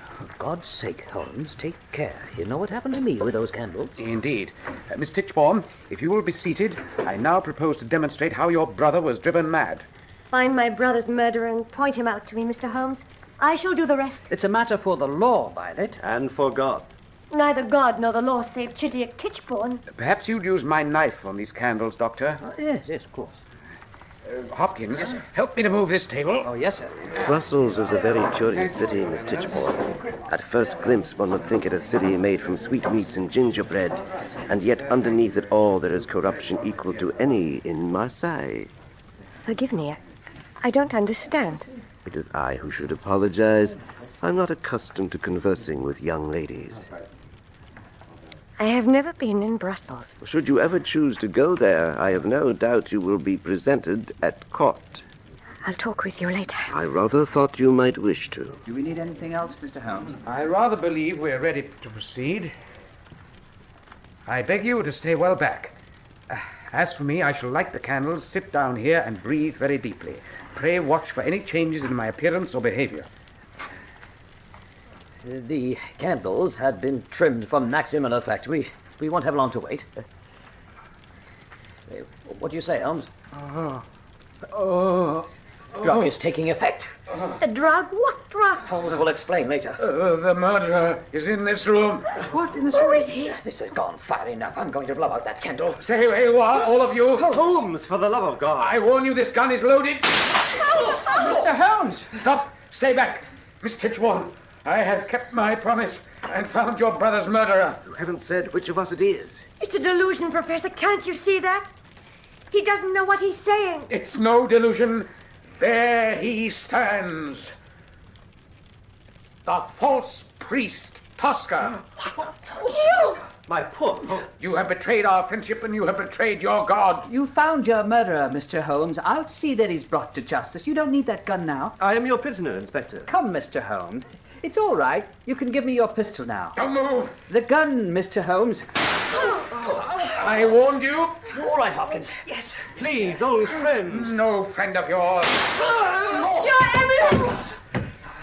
For God's sake, Holmes, take care. You know what happened to me with those candles? Indeed. Miss Tichborne, if you will be seated, I now propose to demonstrate how your brother was driven mad. Find my brother's murderer and point him out to me, Mr. Holmes. I shall do the rest. It's a matter for the law, Violet. And for God. Neither God nor the law saved Chidiock Tichborne. Perhaps you'd use my knife on these candles, Doctor. Yes, of course. Hopkins, yes, help me to move this table. Oh, yes, sir. Brussels is a very curious city, Miss Tichborne. At first glimpse, one would think it a city made from sweetmeats and gingerbread, and yet underneath it all there is corruption equal to any in Marseille. Forgive me, I don't understand. It is I who should apologize. I'm not accustomed to conversing with young ladies. I have never been in Brussels. Should you ever choose to go there, I have no doubt you will be presented at court. I'll talk with you later. I rather thought you might wish to. Do we need anything else, Mr. Holmes? I rather believe we're ready to proceed. I beg you to stay well back. As for me, I shall light the candles, sit down here, and breathe very deeply. Pray watch for any changes in my appearance or behavior. The candles had been trimmed for maximum effect. We won't have long to wait. What do you say, Holmes? Drug is taking effect. A drug? What drug? Holmes will explain later. The murderer is in this room. What in this room? Is he? This has gone far enough. I'm going to blow out that candle. Stay where you are, all of you. Holmes, for the love of God. I warn you, this gun is loaded. Mr. Holmes! Stop. Stay back. Miss Tichborne, I have kept my promise and found your brother's murderer. You haven't said which of us it is. It's a delusion, Professor. Can't you see that? He doesn't know what he's saying. It's no delusion. There he stands. The false priest, Tosca. You! My poor Holmes. You have betrayed our friendship and you have betrayed your God. You found your murderer, Mr. Holmes. I'll see that he's brought to justice. You don't need that gun now. I am your prisoner, Inspector. Come, Mr. Holmes. It's all right. You can give me your pistol now. Don't move. The gun, Mr. Holmes. I warned you. All right, Hopkins. Yes. Please, old friend. No friend of yours. Your Eminence!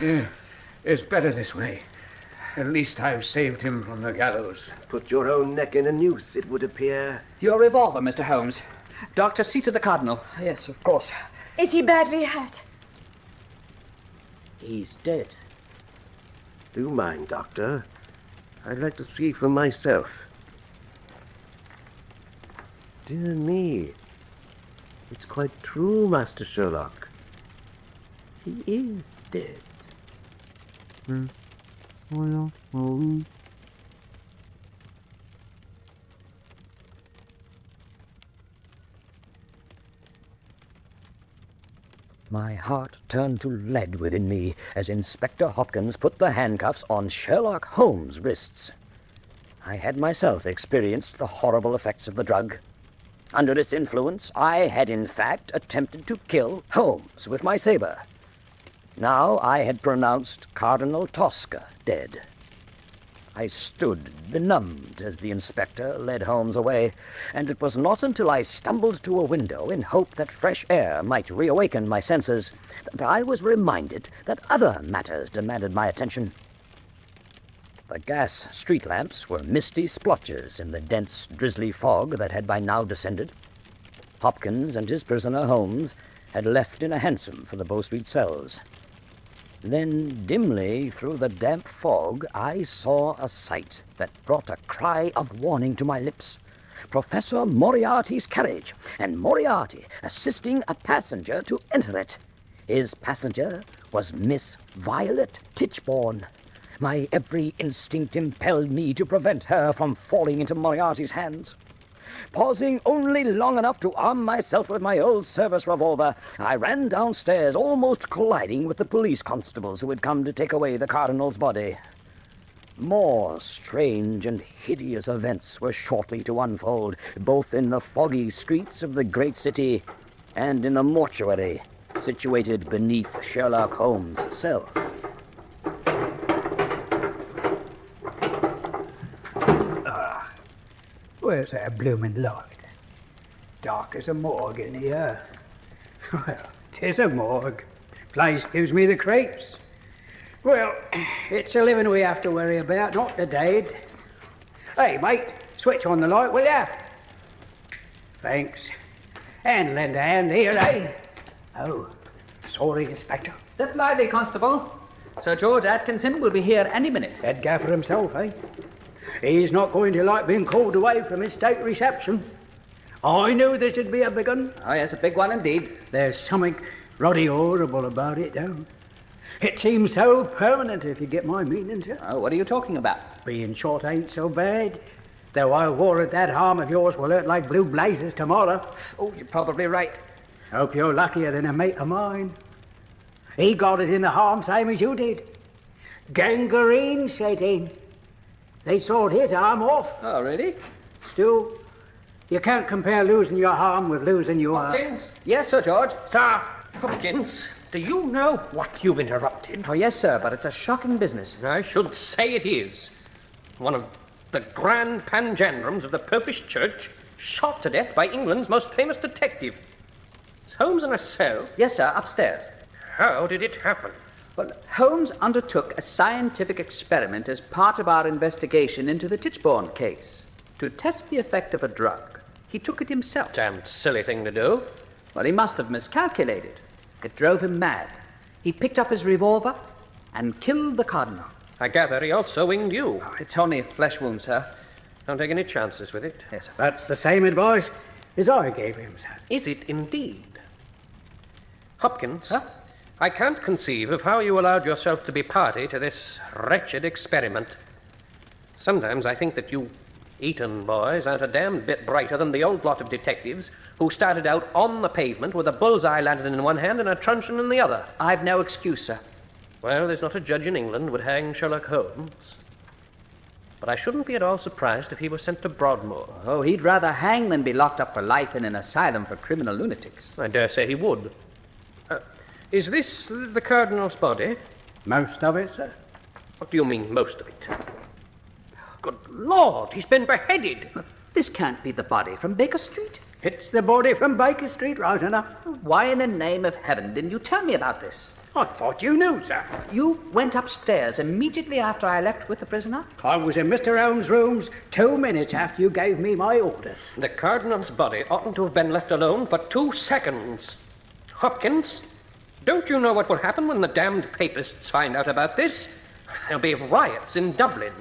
Yeah, it's better this way. At least I've saved him from the gallows. Put your own neck in a noose, it would appear. Your revolver, Mr. Holmes. Doctor, see to the Cardinal. Yes, of course. Is he badly hurt? He's dead. Do mind, Doctor. I'd like to see for myself. Dear me. It's quite true, Master Sherlock. He is dead. My heart turned to lead within me as Inspector Hopkins put the handcuffs on Sherlock Holmes' wrists. I had myself experienced the horrible effects of the drug. Under its influence, I had in fact attempted to kill Holmes with my saber. Now I had pronounced Cardinal Tosca dead. I stood benumbed as the inspector led Holmes away, and it was not until I stumbled to a window in hope that fresh air might reawaken my senses that I was reminded that other matters demanded my attention. The gas street lamps were misty splotches in the dense, drizzly fog that had by now descended. Hopkins and his prisoner Holmes had left in a hansom for the Bow Street cells. Then, dimly, through the damp fog, I saw a sight that brought a cry of warning to my lips. Professor Moriarty's carriage, and Moriarty assisting a passenger to enter it. His passenger was Miss Violet Tichborne. My every instinct impelled me to prevent her from falling into Moriarty's hands. Pausing only long enough to arm myself with my old service revolver, I ran downstairs, almost colliding with the police constables who had come to take away the Cardinal's body. More strange and hideous events were shortly to unfold, both in the foggy streets of the great city and in the mortuary situated beneath Sherlock Holmes' cell. Where's that bloomin' light? Dark as a morgue in here. Well, 'tis a morgue. Place gives me the creeps. Well, it's the living we have to worry about, not the dead. Hey, mate, switch on the light, will ya? Thanks. And lend a hand here, eh? Oh, sorry, Inspector. Step lively, Constable. Sir George Atkinson will be here any minute. Head gaffer himself, eh? He's not going to like being called away from his state reception. I knew this would be a big one. Oh, yes, a big one indeed. There's something ruddy horrible about it, though. It seems so permanent, if you get my meaning, sir. Oh, what are you talking about? Being shot ain't so bad. Though I worry that arm of yours will hurt like blue blazes tomorrow. Oh, you're probably right. Hope you're luckier than a mate of mine. He got it in the arm same as you did. Gangrene set in. They sawed his arm off. Oh, really? Still, you can't compare losing your arm with losing your... Hopkins? Yes, Sir George. Sir! Hopkins, do you know what you've interrupted? Oh, yes, sir, but it's a shocking business. I should say it is. One of the grand pangendrums of the Popish Church, shot to death by England's most famous detective. Is Holmes in a cell? Yes, sir, upstairs. How did it happen? Well, Holmes undertook a scientific experiment as part of our investigation into the Tichborne case. To test the effect of a drug, he took it himself. Damned silly thing to do. Well, he must have miscalculated. It drove him mad. He picked up his revolver and killed the Cardinal. I gather he also winged you. Oh, it's only a flesh wound, sir. Don't take any chances with it. Yes, sir. That's the same advice as I gave him, sir. Is it indeed? Hopkins, Huh? I can't conceive of how you allowed yourself to be party to this wretched experiment. Sometimes I think that you Eton boys aren't a damned bit brighter than the old lot of detectives who started out on the pavement with a bullseye lantern in one hand and a truncheon in the other. I've no excuse, sir. Well, there's not a judge in England would hang Sherlock Holmes. But I shouldn't be at all surprised if he was sent to Broadmoor. Oh, he'd rather hang than be locked up for life in an asylum for criminal lunatics. I dare say he would. Is this the Cardinal's body? Most of it, sir. What do you mean, most of it? Good Lord, he's been beheaded. This can't be the body from Baker Street. It's the body from Baker Street, right enough. Why in the name of heaven didn't you tell me about this? I thought you knew, sir. You went upstairs immediately after I left with the prisoner? I was in Mr. Holmes' rooms 2 minutes after you gave me my orders. The Cardinal's body oughtn't to have been left alone for 2 seconds. Hopkins, don't you know what will happen when the damned papists find out about this? There'll be riots in Dublin.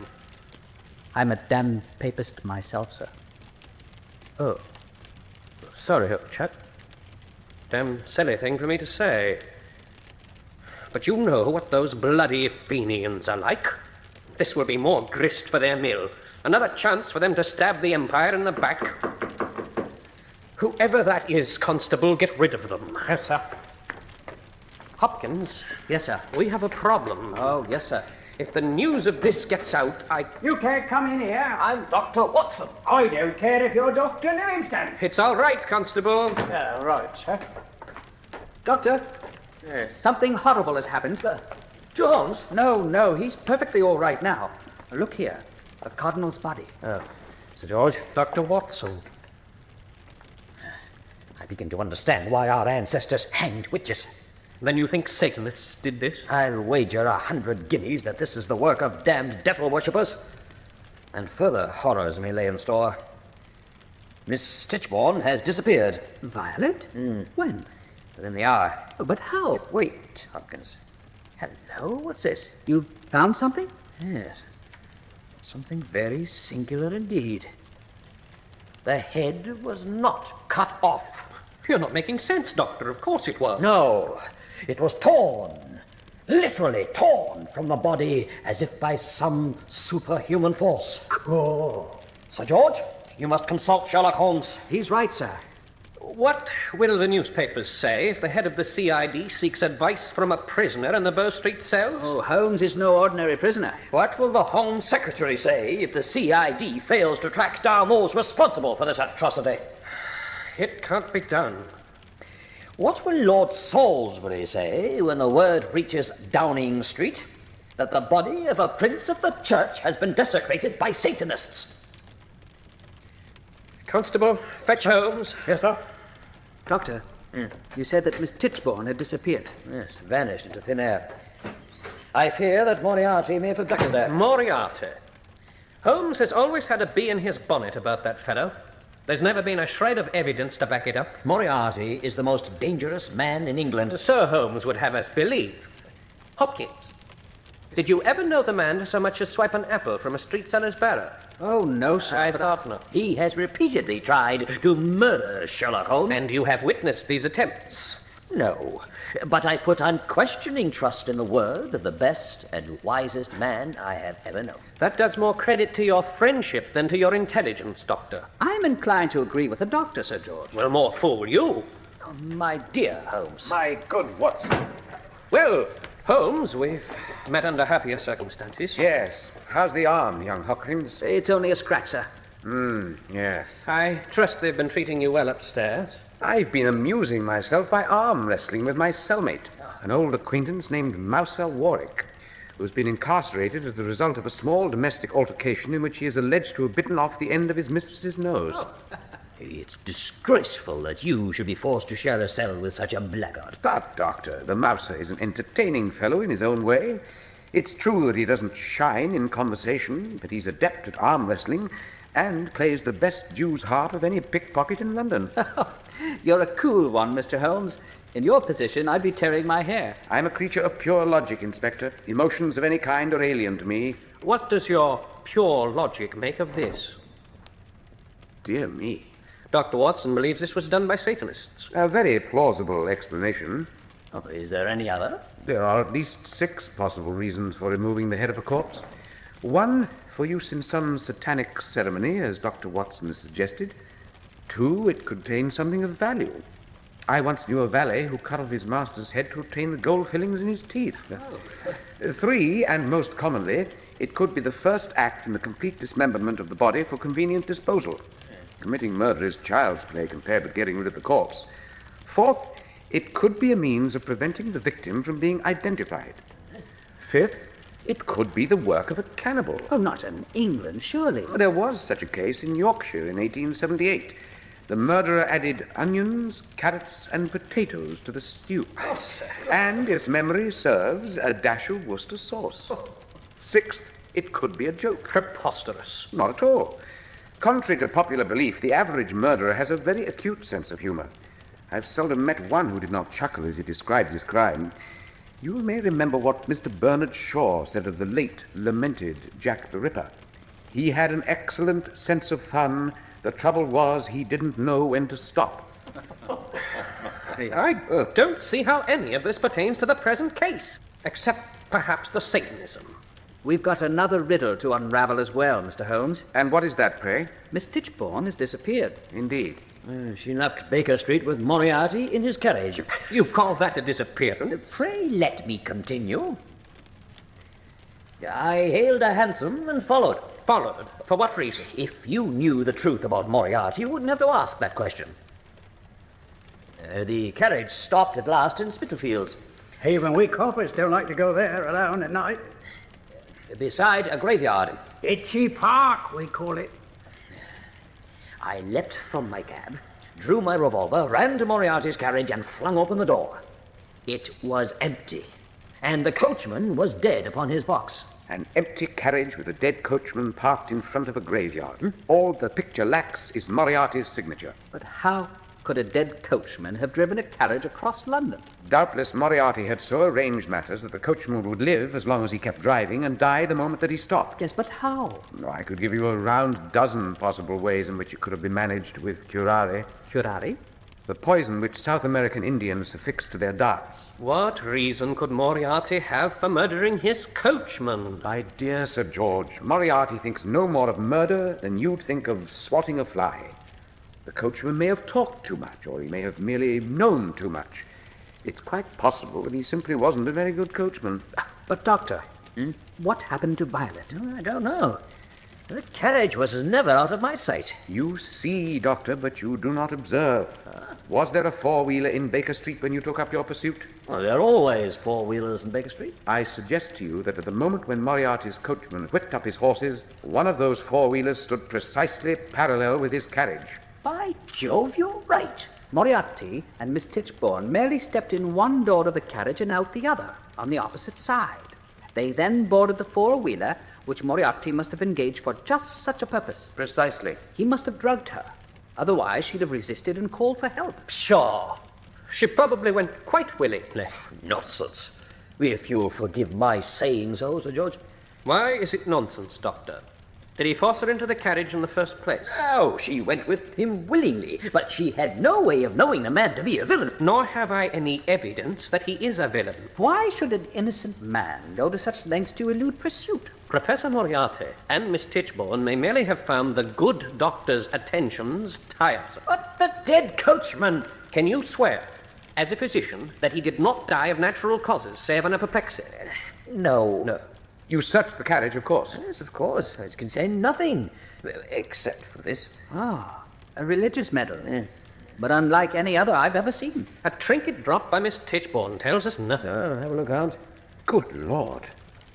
I'm a damned papist myself, sir. Oh. Sorry, old chap. Damn silly thing for me to say. But you know what those bloody Fenians are like. This will be more grist for their mill. Another chance for them to stab the Empire in the back. Whoever that is, Constable, get rid of them. Yes, sir. Hopkins. Yes, sir. We have a problem. Oh, yes, sir. If the news of this gets out, You can't come in here. I'm Dr. Watson. I don't care if you're Dr. Livingston. It's all right, Constable. Right, sir. Doctor? Yes. Something horrible has happened. To Holmes? No, he's perfectly all right now. Look here, the Cardinal's body. Oh, Sir George, Dr. Watson. I begin to understand why our ancestors hanged witches. Then you think Satanists did this? I'll wager 100 guineas that this is the work of damned devil worshippers. And further horrors may lay in store. Miss Tichborne has disappeared. Violet? When? Within the hour. But how? Wait, Hopkins. Hello, what's this? You found something? Yes. Something very singular indeed. The head was not cut off. You're not making sense, Doctor. Of course it was. No, it was torn. Literally torn from the body as if by some superhuman force. Oh. Sir George, you must consult Sherlock Holmes. He's right, sir. What will the newspapers say if the head of the CID seeks advice from a prisoner in the Bow Street cells? Oh, Holmes is no ordinary prisoner. What will the Home Secretary say if the CID fails to track down those responsible for this atrocity? It can't be done. What will Lord Salisbury say when the word reaches Downing Street that the body of a prince of the church has been desecrated by Satanists? Constable, fetch Holmes. Yes, sir. Doctor, you said that Miss Tichborne had disappeared. Yes, vanished into thin air. I fear that Moriarty may have abducted her. Moriarty. Holmes has always had a bee in his bonnet about that fellow. There's never been a shred of evidence to back it up. Moriarty is the most dangerous man in England. Sir Holmes would have us believe. Hopkins, did you ever know the man to so much as swipe an apple from a street seller's barrow? Oh, no, sir. I thought not. He has repeatedly tried to murder Sherlock Holmes. And you have witnessed these attempts? No, but I put unquestioning trust in the word of the best and wisest man I have ever known. That does more credit to your friendship than to your intelligence, Doctor. I'm inclined to agree with the doctor, Sir George. Well, more fool you. My dear Holmes. My good Watson. Well, Holmes, we've met under happier circumstances. Yes. How's the arm, young Hopkins? It's only a scratch, sir. Yes. I trust they've been treating you well upstairs. I've been amusing myself by arm wrestling with my cellmate, an old acquaintance named Mouser Warwick, who's been incarcerated as the result of a small domestic altercation in which he is alleged to have bitten off the end of his mistress's nose. It's disgraceful that you should be forced to share a cell with such a blackguard. But, Doctor, the Mouser is an entertaining fellow in his own way. It's true that he doesn't shine in conversation, but he's adept at arm wrestling and plays the best Jew's harp of any pickpocket in London. You're a cool one, Mr. Holmes. In your position, I'd be tearing my hair. I'm a creature of pure logic, Inspector. Emotions of any kind are alien to me. What does your pure logic make of this? Dear me. Dr. Watson believes this was done by Satanists. A very plausible explanation. Oh, is there any other? There are at least 6 possible reasons for removing the head of a corpse. 1, for use in some satanic ceremony, as Dr. Watson has suggested. 2, it contains something of value. I once knew a valet who cut off his master's head to obtain the gold fillings in his teeth. 3, and most commonly, it could be the first act in the complete dismemberment of the body for convenient disposal. Committing murder is child's play compared with getting rid of the corpse. 4th, it could be a means of preventing the victim from being identified. 5th, it could be the work of a cannibal. Oh, not in England, surely. There was such a case in Yorkshire in 1878. The murderer added onions, carrots, and potatoes to the stew. And, if memory serves, a dash of Worcester sauce. 6th, it could be a joke. Preposterous. Not at all. Contrary to popular belief, the average murderer has a very acute sense of humor. I've seldom met one who did not chuckle as he described his crime. You may remember what Mr. Bernard Shaw said of the late, lamented Jack the Ripper. He had an excellent sense of fun. The trouble was he didn't know when to stop. I don't see how any of this pertains to the present case, except perhaps the Satanism. We've got another riddle to unravel as well, Mr. Holmes. And what is that, pray? Miss Tichborne has disappeared. Indeed. She left Baker Street with Moriarty in his carriage. You call that a disappearance? Pray let me continue. I hailed a hansom and followed. Followed? For what reason? If you knew the truth about Moriarty, you wouldn't have to ask that question. The carriage stopped at last in Spitalfields. Even we coppers don't like to go there alone at night. Beside a graveyard. Itchy Park, we call it. I leapt from my cab, drew my revolver, ran to Moriarty's carriage, and flung open the door. It was empty, and the coachman was dead upon his box. An empty carriage with a dead coachman parked in front of a graveyard. All the picture lacks is Moriarty's signature. But how could a dead coachman have driven a carriage across London? Doubtless Moriarty had so arranged matters that the coachman would live as long as he kept driving and die the moment that he stopped. Yes, but how? I could give you a round dozen possible ways in which it could have been managed with curare. Curare? The poison which South American Indians affix to their darts. What reason could Moriarty have for murdering his coachman? My dear Sir George, Moriarty thinks no more of murder than you'd think of swatting a fly. The coachman may have talked too much, or he may have merely known too much. It's quite possible that he simply wasn't a very good coachman. But, Doctor, what happened to Violet? I don't know. The carriage was never out of my sight. You see, Doctor, but you do not observe. Was there a four-wheeler in Baker Street when you took up your pursuit? Well, there are always four-wheelers in Baker Street. I suggest to you that at the moment when Moriarty's coachman whipped up his horses, one of those four-wheelers stood precisely parallel with his carriage. By Jove, you're right. Moriarty and Miss Tichborne merely stepped in one door of the carriage and out the other, on the opposite side. They then boarded the four-wheeler, which Moriarty must have engaged for just such a purpose. Precisely. He must have drugged her. Otherwise, she'd have resisted and called for help. Pshaw! She probably went quite willingly. Nonsense. If you'll forgive my saying so, Sir George. Why is it nonsense, Doctor? Did he force her into the carriage in the first place? Oh, she went with him willingly, but she had no way of knowing the man to be a villain. Nor have I any evidence that he is a villain. Why should an innocent man go to such lengths to elude pursuit? Professor Moriarty and Miss Tichborne may merely have found the good doctor's attentions tiresome. But the dead coachman... Can you swear, as a physician, that he did not die of natural causes, save an apoplexy? No. No. You searched the carriage, of course. Yes, of course. It contained nothing, except for this. Ah, a religious medal. But unlike any other I've ever seen. A trinket dropped by Miss Tichborne tells us nothing. Oh, have a look, Holmes. Good Lord.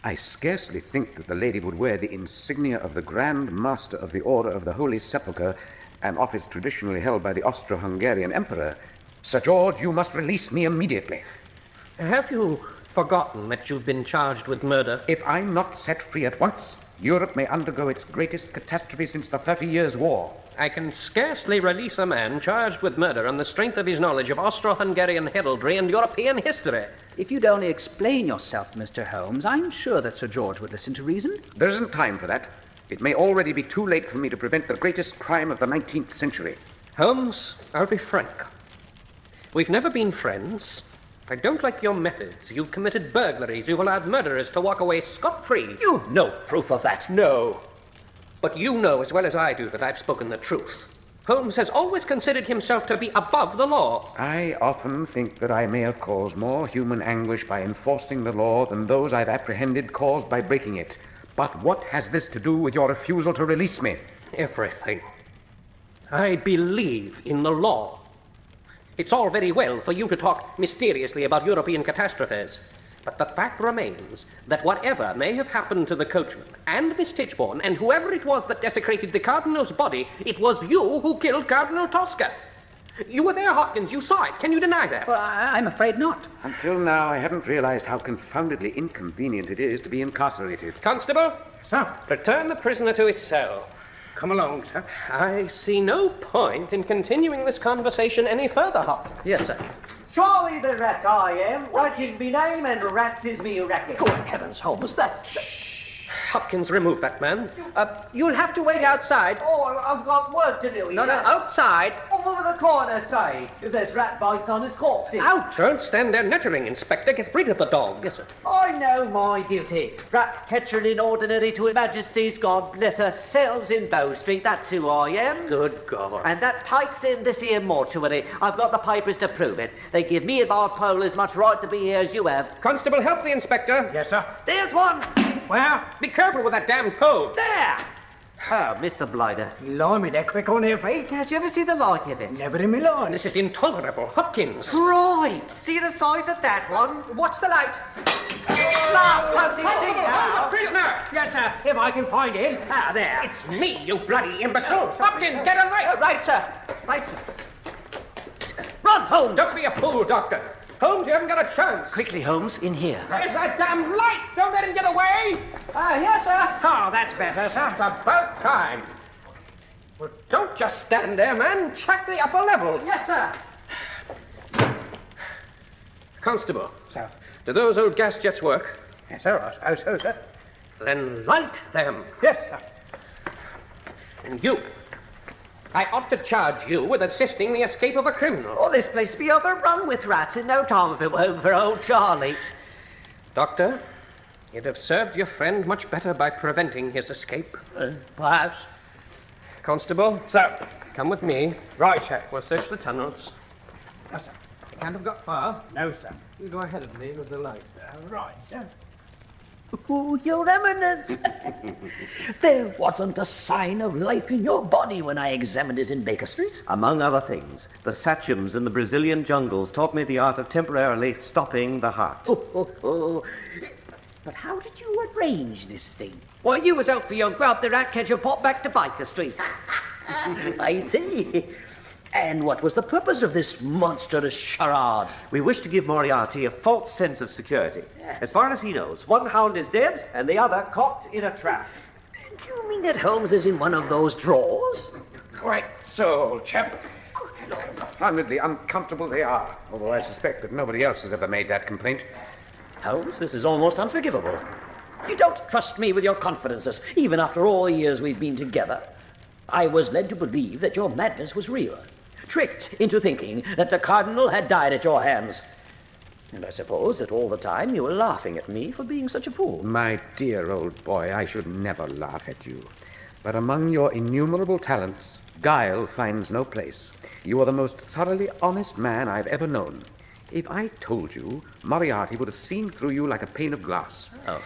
I scarcely think that the lady would wear the insignia of the Grand Master of the Order of the Holy Sepulchre, an office traditionally held by the Austro-Hungarian Emperor. Sir George, you must release me immediately. Have you forgotten that you've been charged with murder? If I'm not set free at once, Europe may undergo its greatest catastrophe since the 30 Years' War. I can scarcely release a man charged with murder on the strength of his knowledge of Austro-Hungarian heraldry and European history. If you'd only explain yourself, Mr. Holmes, I'm sure that Sir George would listen to reason. There isn't time for that. It may already be too late for me to prevent the greatest crime of the 19th century. Holmes, I'll be frank. We've never been friends. I don't like your methods. You've committed burglaries. You've allowed murderers to walk away scot-free. You've no proof of that. No. But you know as well as I do that I've spoken the truth. Holmes has always considered himself to be above the law. I often think that I may have caused more human anguish by enforcing the law than those I've apprehended caused by breaking it. But what has this to do with your refusal to release me? Everything. I believe in the law. It's all very well for you to talk mysteriously about European catastrophes, but the fact remains that whatever may have happened to the coachman and Miss Tichborne and whoever it was that desecrated the Cardinal's body, it was you who killed Cardinal Tosca. You were there, Hopkins. You saw it. Can you deny that? Well, I'm afraid not. Until now, I hadn't realized how confoundedly inconvenient it is to be incarcerated. Constable? Sir? Return the prisoner to his cell. Come along, sir. I see no point in continuing this conversation any further, Hopkins. Yes, sir. Charlie the Rat I am. Rat is me name and Rats is me racket. Good heavens, Holmes, that's... Hopkins, remove that man. You'll have to wait outside. Oh, I've got work to do here. No, outside. What will the coroner say if there's rat bites on his corpse? Out! Don't stand there nattering, Inspector. Get rid of the dog. Yes, sir. I know my duty. Rat catcher in ordinary to Her Majesty's God bless her cells in Bow Street. That's who I am. Good God. And that takes in this here mortuary. I've got the papers to prove it. They give me and my pole as much right to be here as you have. Constable, help the Inspector. Yes, sir. There's one. Where? Be careful with that damn pole. There! Oh, Mr. Blighter. Blimey, they're quick on their feet. Did you ever see the like of it? Never in my life. This is intolerable. Hopkins. Right. See the size of that one? What's the light? Prisoner! Yes, sir. If I can find him. Ah, there. It's me, you bloody imbecile. Hopkins, get a light. Right, sir. Right, sir. Run, Holmes! Don't be a fool, Doctor. Holmes, you haven't got a chance. Quickly, Holmes, in here. Where's that damn light? Don't let him get away. Yes, sir. Oh, that's better, sir. It's about time. Well, don't just stand there, man. Check the upper levels. Yes, sir. Constable. Sir. Do those old gas jets work? Yes, sir. I suppose so, sir. Then light them. Yes, sir. And you. I ought to charge you with assisting the escape of a criminal. Oh, this place be overrun with rats in no time if it weren't for old Charlie. Doctor, you'd have served your friend much better by preventing his escape. Perhaps. Constable. Sir. Come with me. Right, sir. We'll search the tunnels. Yes, sir. You can't have got far. No, sir. You go ahead of me with the light. Right, sir. Oh, Your Eminence! There wasn't a sign of life in your body when I examined it in Baker Street. Among other things, the sachems in the Brazilian jungles taught me the art of temporarily stopping the heart. Oh. But how did you arrange this thing? While you was out for your grub, the rat catcher popped back to Baker Street. I see. And what was the purpose of this monstrous charade? We wish to give Moriarty a false sense of security. As far as he knows, one hound is dead and the other caught in a trap. Do you mean that Holmes is in one of those drawers? Quite so, old chap. Confoundedly uncomfortable they are, although I suspect that nobody else has ever made that complaint. Holmes, this is almost unforgivable. You don't trust me with your confidences, even after all the years we've been together. I was led to believe that your madness was real, tricked into thinking that the Cardinal had died at your hands. And I suppose that all the time you were laughing at me for being such a fool. My dear old boy, I should never laugh at you. But among your innumerable talents, guile finds no place. You are the most thoroughly honest man I've ever known. If I told you, Moriarty would have seen through you like a pane of glass. Oh.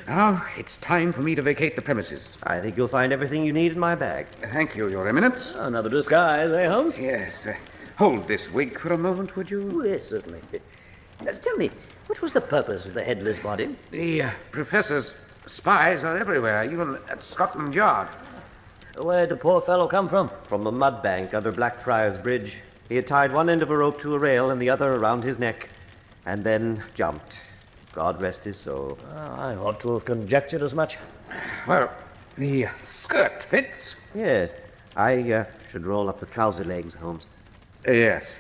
Now, it's time for me to vacate the premises. I think you'll find everything you need in my bag. Thank you, Your Eminence. Another disguise, eh, Holmes? Yes. Hold this wig for a moment, would you? Oh, yes, certainly. Now, tell me, what was the purpose of the headless body? The Professor's spies are everywhere, even at Scotland Yard. Where'd the poor fellow come from? From the mud bank under Blackfriars Bridge. He had tied one end of a rope to a rail and the other around his neck, and then jumped. God rest his soul. I ought to have conjectured as much. Well, the skirt fits. Yes. I should roll up the trouser legs, Holmes. Yes.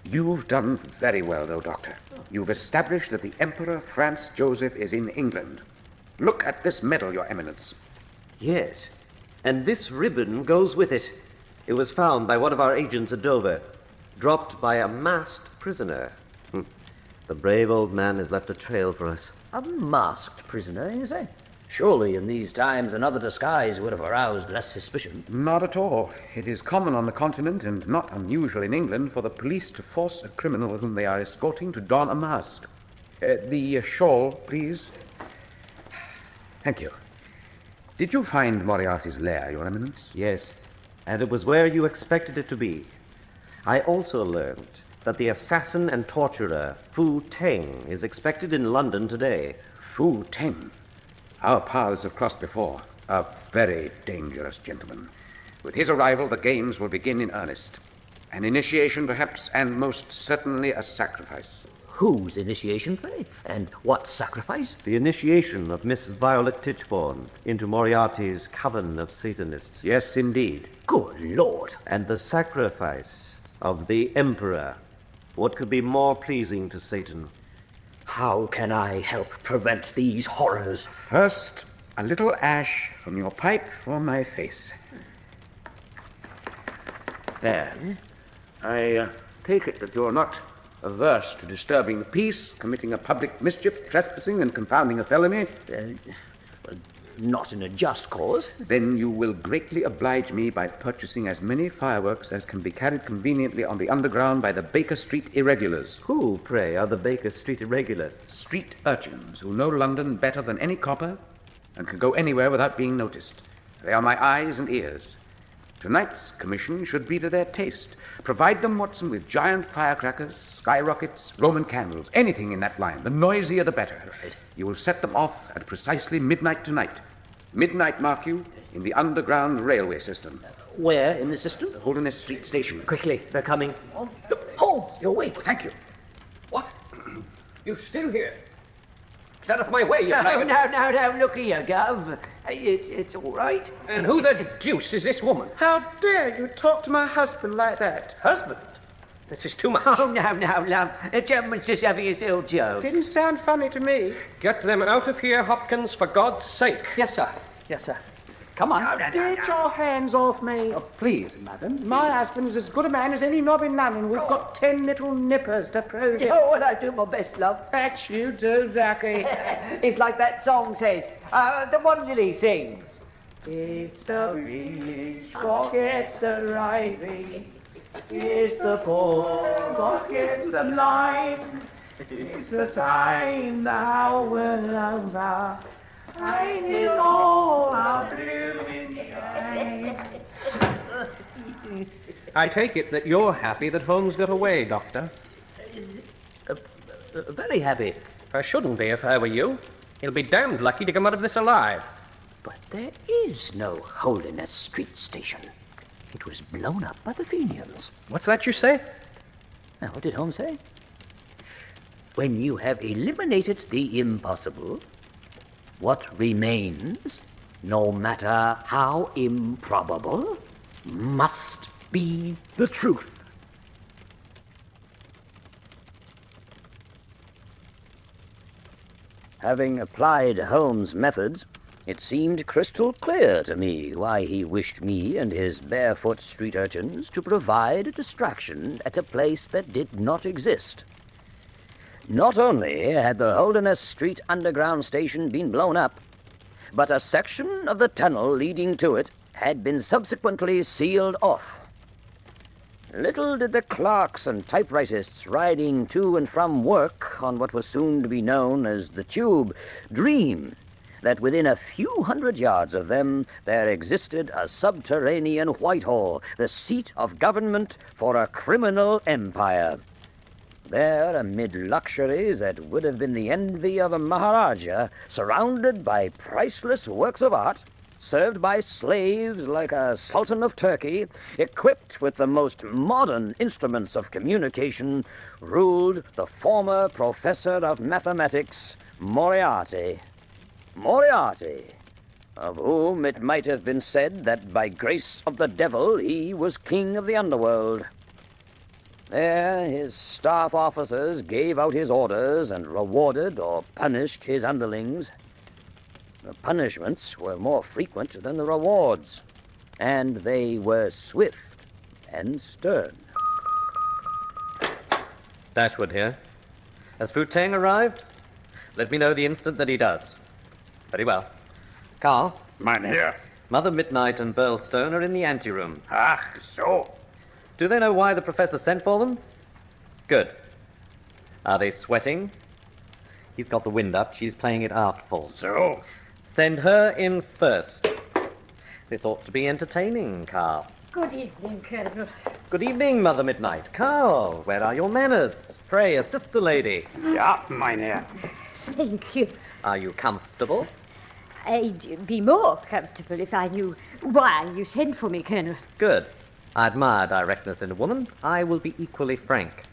You've done very well, though, Doctor. You've established that the Emperor Franz Joseph is in England. Look at this medal, Your Eminence. Yes. And this ribbon goes with it. It was found by one of our agents at Dover, dropped by a masked prisoner. The brave old man has left a trail for us. A masked prisoner, you say? Surely in these times another disguise would have aroused less suspicion. Not at all. It is common on the continent and not unusual in England for the police to force a criminal whom they are escorting to don a mask. The shawl, please. Thank you. Did you find Moriarty's lair, Your Eminence? Yes, and it was where you expected it to be. I also learned that the assassin and torturer Fu Teng is expected in London today. Fu Teng? Our paths have crossed before. A very dangerous gentleman. With his arrival, the games will begin in earnest. An initiation, perhaps, and most certainly a sacrifice. Whose initiation, pray? And what sacrifice? The initiation of Miss Violet Tichborne into Moriarty's coven of Satanists. Yes, indeed. Good Lord. And the sacrifice of the Emperor. What could be more pleasing to Satan? How can I help prevent these horrors? First, a little ash from your pipe for my face. There. I take it that you're not averse to disturbing the peace, committing a public mischief, trespassing, and confounding a felony? Not in a just cause. Then you will greatly oblige me by purchasing as many fireworks as can be carried conveniently on the underground by the Baker Street irregulars. Who, pray, are the Baker Street irregulars? Street urchins who know London better than any copper and can go anywhere without being noticed. They are my eyes and ears. Tonight's commission should be to their taste. Provide them, Watson, with giant firecrackers, skyrockets, Roman candles, anything in that line. The noisier, the better. Right. You will set them off at precisely midnight tonight. Midnight, mark you, in the underground railway system. Where in the system? The Holderness Street Station. Quickly, they're coming. Holmes, you're awake. Thank you. What? You still here? Get out of my way, you No, faggot. look here, Gov. It's all right. And who the deuce is this woman? How dare you talk to my husband like that? Husband? This is too much. Oh, no, love. The gentleman's just having his little joke. Didn't sound funny to me. Get them out of here, Hopkins, for God's sake. Yes, sir. Yes, sir. Come on. Get your hands off me. Oh, please, madam. My husband's as good a man as any knob in London. We've got 10 little nippers to prove it. Oh, well, I do my best, love. That you do, Ducky. It's like that song says. The one Lily sings. It's the village God gets the driving. It's the poor God gets the blind. It's the sign the whole world over. I need all our blooming shine. I take it that you're happy that Holmes got away, Doctor. Very happy. I shouldn't be if I were you. He'll be damned lucky to come out of this alive. But there is no Holderness Street Station. It was blown up by the Fenians. What's that you say? Now, what did Holmes say? When you have eliminated the impossible, what remains, no matter how improbable, must be the truth. Having applied Holmes' methods, it seemed crystal clear to me why he wished me and his barefoot street urchins to provide a distraction at a place that did not exist. Not only had the Holderness Street underground station been blown up, but a section of the tunnel leading to it had been subsequently sealed off. Little did the clerks and typewriterists riding to and from work on what was soon to be known as the Tube dream that within a few hundred yards of them there existed a subterranean Whitehall, the seat of government for a criminal empire. There, amid luxuries that would have been the envy of a Maharaja, surrounded by priceless works of art, served by slaves like a Sultan of Turkey, equipped with the most modern instruments of communication, ruled the former professor of mathematics, Moriarty. Moriarty, of whom it might have been said that by grace of the devil he was king of the underworld. There, his staff officers gave out his orders and rewarded or punished his underlings. The punishments were more frequent than the rewards, and they were swift and stern. Dashwood here. Has Fu Teng arrived? Let me know the instant that he does. Very well. Carl? Mynheer. Mother Midnight and Burlstone are in the anteroom. Ach, so. Do they know why the professor sent for them? Good. Are they sweating? He's got the wind up. She's playing it artful. So? Send her in first. This ought to be entertaining, Carl. Good evening, Colonel. Good evening, Mother Midnight. Carl, where are your manners? Pray, assist the lady. Ja, mynheer. Thank you. Are you comfortable? I'd be more comfortable if I knew why you sent for me, Colonel. Good. I admire directness in a woman. I will be equally frank.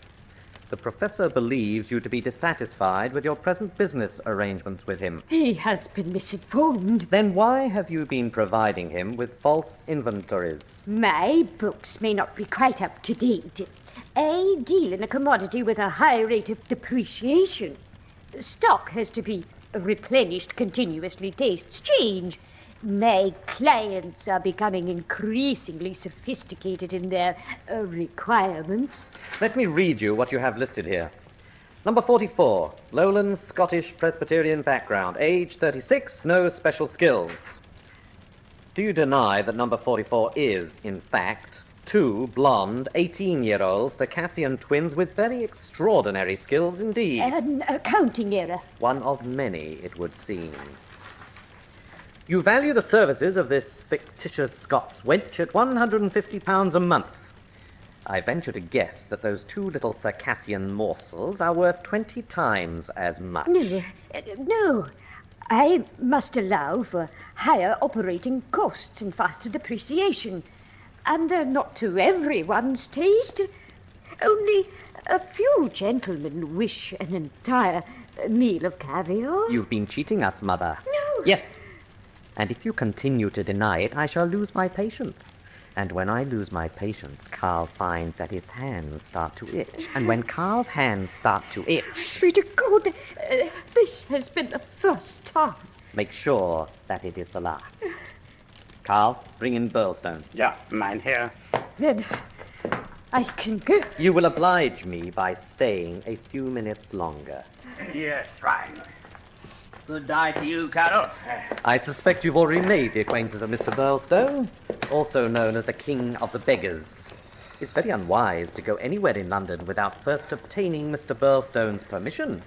The professor believes you to be dissatisfied with your present business arrangements with him. He has been misinformed. Then why have you been providing him with false inventories? My books may not be quite up to date. I deal in a commodity with a high rate of depreciation. Stock has to be replenished continuously. Tastes change. My clients are becoming increasingly sophisticated in their requirements. Let me read you what you have listed here. Number 44, Lowland Scottish Presbyterian background, age 36, no special skills. Do you deny that number 44 is, in fact, two blonde 18-year-old Circassian twins with very extraordinary skills indeed? An accounting error. One of many, it would seem. You value the services of this fictitious Scots wench at £150 a month. I venture to guess that those two little Circassian morsels are worth 20 times as much. No. I must allow for higher operating costs and faster depreciation. And they're not to everyone's taste. Only a few gentlemen wish an entire meal of caviar. You've been cheating us, Mother. No. Yes. And if you continue to deny it, I shall lose my patience. And when I lose my patience, Carl finds that his hands start to itch. And when Carl's hands start to itch... Sweet God, this has been the first time. Make sure that it is the last. Carl, bring in Burlstone. Ja, mynheer. Then I can go. You will oblige me by staying a few minutes longer. Yes, fine. Good day to you, Cardinal. I suspect you've already made the acquaintance of Mr. Burlstone, also known as the King of the Beggars. It's very unwise to go anywhere in London without first obtaining Mr. Burlstone's permission.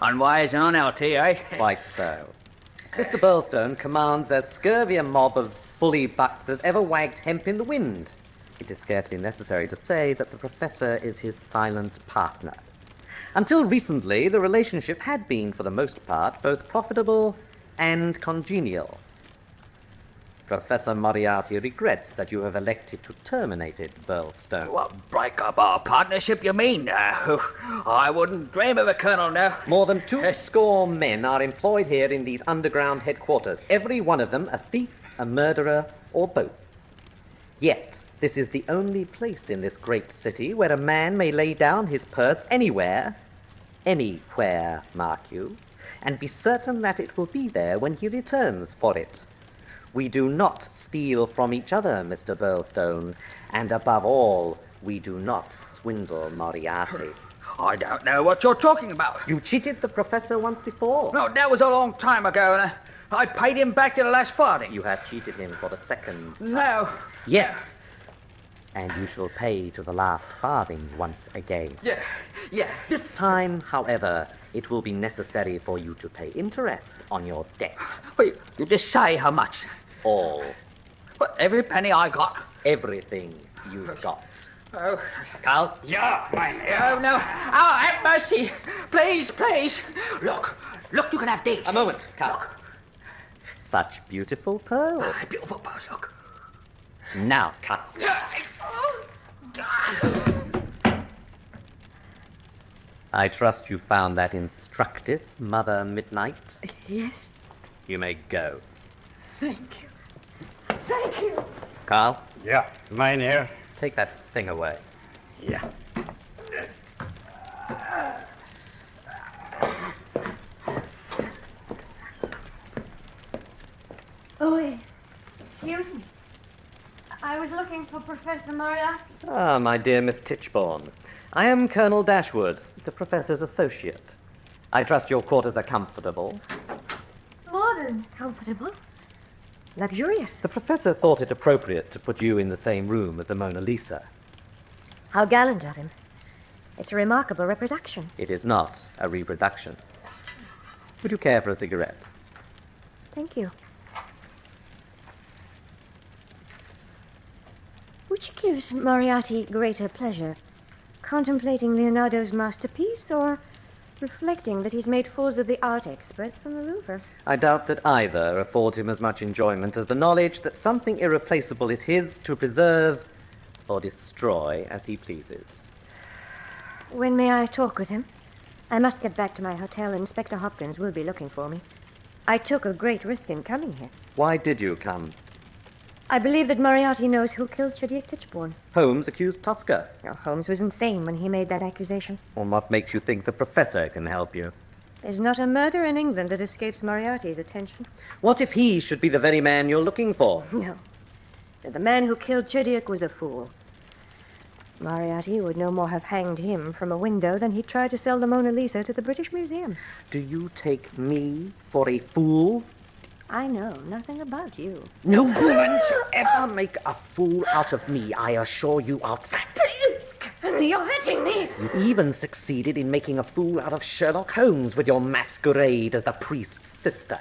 Unwise and unhealthy, eh? Quite so. Mr. Burlstone commands as scurvy a mob of bully bucks as ever wagged hemp in the wind. It is scarcely necessary to say that the professor is his silent partner. Until recently, the relationship had been, for the most part, both profitable and congenial. Professor Moriarty regrets that you have elected to terminate it, Burlstone. What, break up our partnership, you mean? I wouldn't dream of it, Colonel, no. More than 200 men are employed here in these underground headquarters, every one of them a thief, a murderer, or both. Yet, this is the only place in this great city where a man may lay down his purse anywhere, mark you, and be certain that it will be there when he returns for it. We do not steal from each other, Mr. Burlstone, and above all, we do not swindle Moriarty. I don't know what you're talking about. You cheated the professor once before. No, that was a long time ago, and I paid him back to the last farthing. You have cheated him for the second time. No. Yes. And you shall pay to the last farthing once again. Yeah. This time, however, it will be necessary for you to pay interest on your debt. Wait, you just say how much? All. Well, every penny I got. Everything you've got. Oh. Carl? Ja, mein Herr. Oh, no. Oh, have mercy. Please. Look, you can have these. A moment, Carl. Look. Such beautiful pearls. Beautiful pearls, look. Now, cut. I trust you found that instructive, Mother Midnight. Yes. You may go. Thank you. Thank you. Carl? Ja, mein Herr. Take that thing away. Ja. Oh, excuse me. I was looking for Professor Moriarty. Ah, my dear Miss Tichborne. I am Colonel Dashwood, the Professor's associate. I trust your quarters are comfortable. More than comfortable. Luxurious. The Professor thought it appropriate to put you in the same room as the Mona Lisa. How gallant of him. It's a remarkable reproduction. It is not a reproduction. Would you care for a cigarette? Thank you. Which gives Moriarty greater pleasure? Contemplating Leonardo's masterpiece or reflecting that he's made fools of the art experts on the Louvre? I doubt that either affords him as much enjoyment as the knowledge that something irreplaceable is his to preserve or destroy as he pleases. When may I talk with him? I must get back to my hotel. Inspector Hopkins will be looking for me. I took a great risk in coming here. Why did you come? I believe that Moriarty knows who killed Chediac Tichborne. Holmes accused Tusker. Now, Holmes was insane when he made that accusation. And what makes you think the Professor can help you? There's not a murder in England that escapes Moriarty's attention. What if he should be the very man you're looking for? No. The man who killed Chediac was a fool. Moriarty would no more have hanged him from a window than he tried to sell the Mona Lisa to the British Museum. Do you take me for a fool? I know nothing about you. No woman shall ever make a fool out of me, I assure you of that. You're hurting me. You even succeeded in making a fool out of Sherlock Holmes with your masquerade as the priest's sister.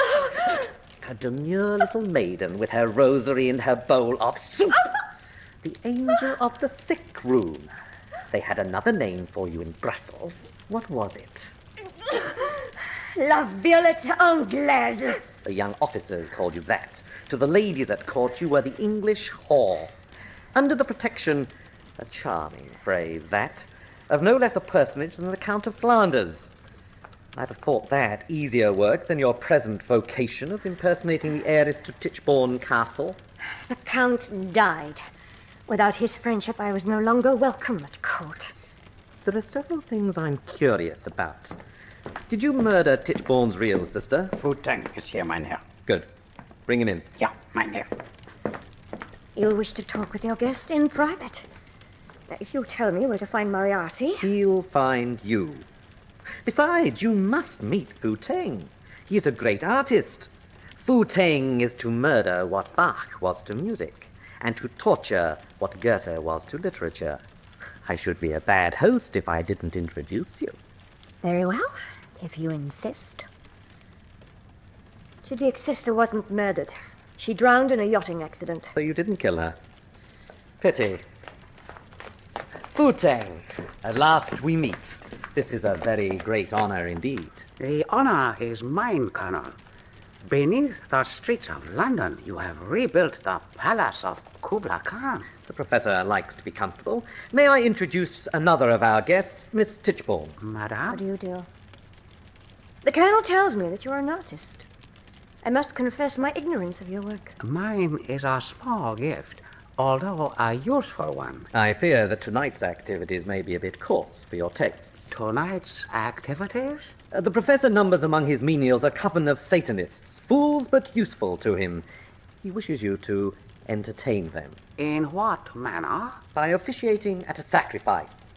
A demure little maiden with her rosary and her bowl of soup. The angel of the sick room. They had another name for you in Brussels. What was it? La Violette Anglaise. The young officers called you that. To the ladies at court, you were the English whore. Under the protection, a charming phrase, that, of no less a personage than the Count of Flanders. I'd have thought that easier work than your present vocation of impersonating the heiress to Tichborne Castle. The Count died. Without his friendship, I was no longer welcome at court. There are several things I'm curious about. Did you murder Tichborne's real sister? Futtang is here, mein Herr. Good. Bring him in. Ja, mein Herr. You'll wish to talk with your guest in private. Now, if you'll tell me where to find Moriarty... He'll find you. Besides, you must meet Fu Teng. He is a great artist. Fu Teng is to murder what Bach was to music, and to torture what Goethe was to literature. I should be a bad host if I didn't introduce you. Very well, if you insist. Chediac's sister wasn't murdered. She drowned in a yachting accident. So you didn't kill her. Pity. Fu Teng, at last we meet. This is a very great honor indeed. The honor is mine, Colonel. Beneath the streets of London, you have rebuilt the palace of Kubla Khan. The Professor likes to be comfortable. May I introduce another of our guests, Miss Tichborne? Madame? How do you do? The Colonel tells me that you're an artist. I must confess my ignorance of your work. Mine is a small gift, although a useful one. I fear that tonight's activities may be a bit coarse for your tastes. Tonight's activities? The Professor numbers among his menials a coven of Satanists, fools but useful to him. He wishes you to entertain them. In what manner? By officiating at a sacrifice.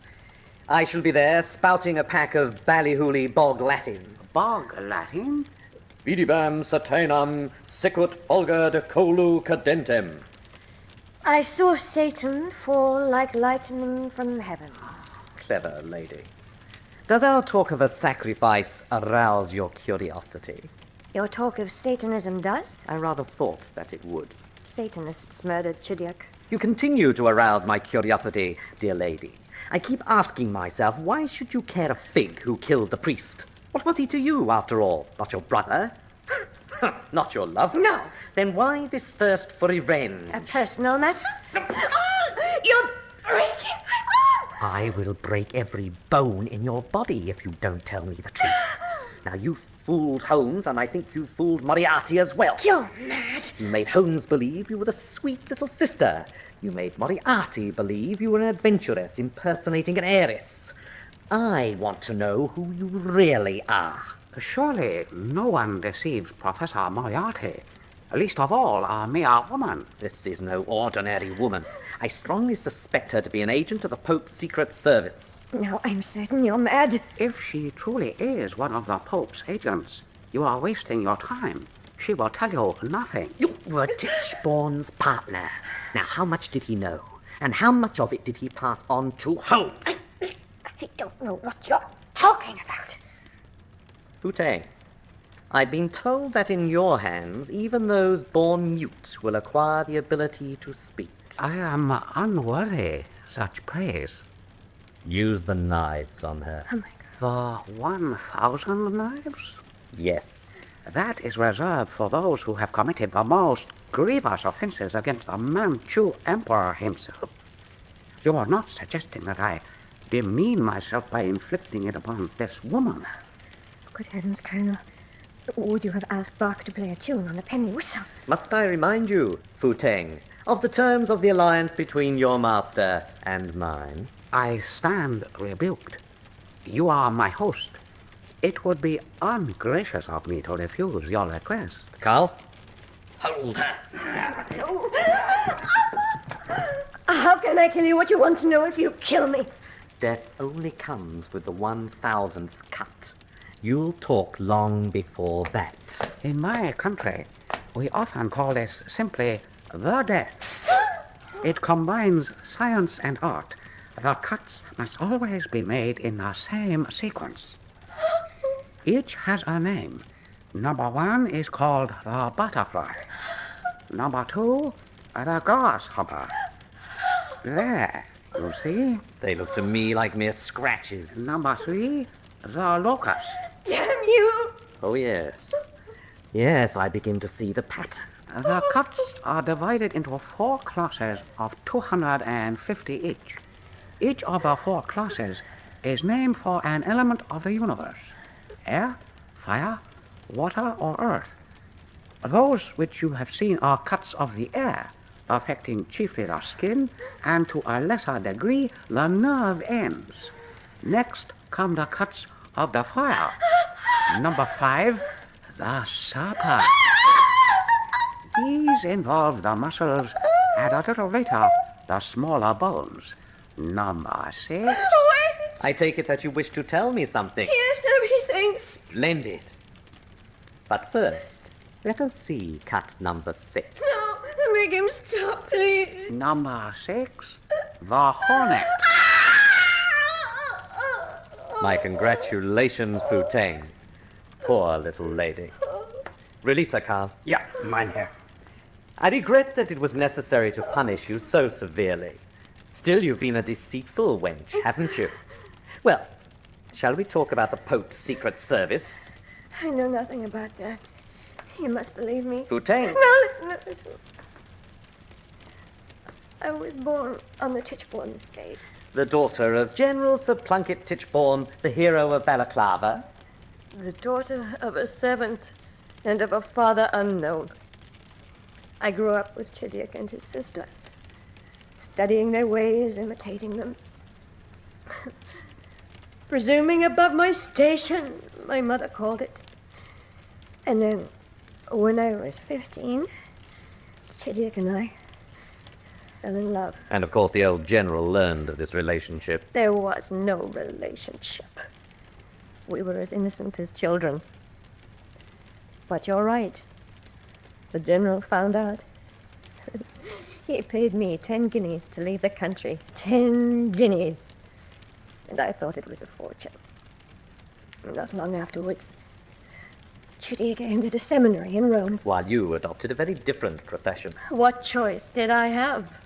I shall be there spouting a pack of ballyhooly bog Latin. Bog Latin? Vidibam satanam sicut fulger decolu cadentem. I saw Satan fall like lightning from heaven. Clever lady. Does our talk of a sacrifice arouse your curiosity? Your talk of Satanism does? I rather thought that it would. Satanists murdered Chidiak. You continue to arouse my curiosity, dear lady. I keep asking myself, why should you care a fig who killed the priest? What was he to you, after all? Not your brother? Not your lover? No. Then why this thirst for revenge? A personal matter? Oh, you're breaking my arm! I will break every bone in your body if you don't tell me the truth. Now, you fooled Holmes, and I think you fooled Moriarty as well. You're mad. You made Holmes believe you were the sweet little sister. You made Moriarty believe you were an adventuress impersonating an heiress. I want to know who you really are. Surely no one deceives Professor Moriarty, least of all a mere woman. This is no ordinary woman. I strongly suspect her to be an agent of the Pope's Secret Service. No, I'm certain you're mad. If she truly is one of the Pope's agents, you are wasting your time. She will tell you nothing. You were Tichborne's partner. Now, how much did he know? And how much of it did he pass on to Holmes? I don't know what you're talking about. Foutain, I've been told that in your hands, even those born mute will acquire the ability to speak. I am unworthy such praise. Use the knives on her. Oh my God. The 1,000 knives? Yes. That is reserved for those who have committed the most grievous offenses against the Manchu Emperor himself. You are not suggesting that I demean myself by inflicting it upon this woman. Good heavens, Colonel. Would you have asked Bach to play a tune on the penny whistle? Must I remind you, Foutain, of the terms of the alliance between your master and mine? I stand rebuked. You are my host. It would be ungracious of me to refuse your request. Carl? Hold her. How can I tell you what you want to know if you kill me? Death only comes with the 1,000th cut. You'll talk long before that. In my country, we often call this simply the death. It combines science and art. The cuts must always be made in the same sequence. Each has a name. Number 1 is called the butterfly. Number 2, the grasshopper. There, you see? They look to me like mere scratches. Number 3, the locust. Damn you! Oh, yes. Yes, I begin to see the pattern. The cuts are divided into 4 classes of 250 each. Each of the 4 classes is named for an element of the universe: air, fire, water, or earth. Those which you have seen are cuts of the air, affecting chiefly the skin and to a lesser degree the nerve ends. Next come the cuts of the fire. Number 5, the supper. These involve the muscles and a little later the smaller bones. Number 6. Wait! I take it that you wish to tell me something. Yes, everything. Splendid. But first, let us see cut number 6. No, make him stop, please. Number 6, the hornet. My congratulations, Foutain. Poor little lady. Release her, Carl. Yeah, mine here. I regret that it was necessary to punish you so severely. Still, you've been a deceitful wench, haven't you? Well, shall we talk about the Pope's Secret Service? I know nothing about that. You must believe me. Foutain. No, listen. I was born on the Tichborne estate. The daughter of General Sir Plunket Tichborne, the hero of Balaclava. The daughter of a servant and of a father unknown. I grew up with Chidiak and his sister, studying their ways, imitating them. Presuming above my station, my mother called it. And then, when I was 15, Chidiak and I fell in love. And of course the old general learned of this relationship. There was no relationship. We were as innocent as children. But you're right. The general found out. He paid me 10 guineas to leave the country. 10 guineas. And I thought it was a fortune. Not long afterwards, Chitty entered a seminary in Rome. While you adopted a very different profession. What choice did I have?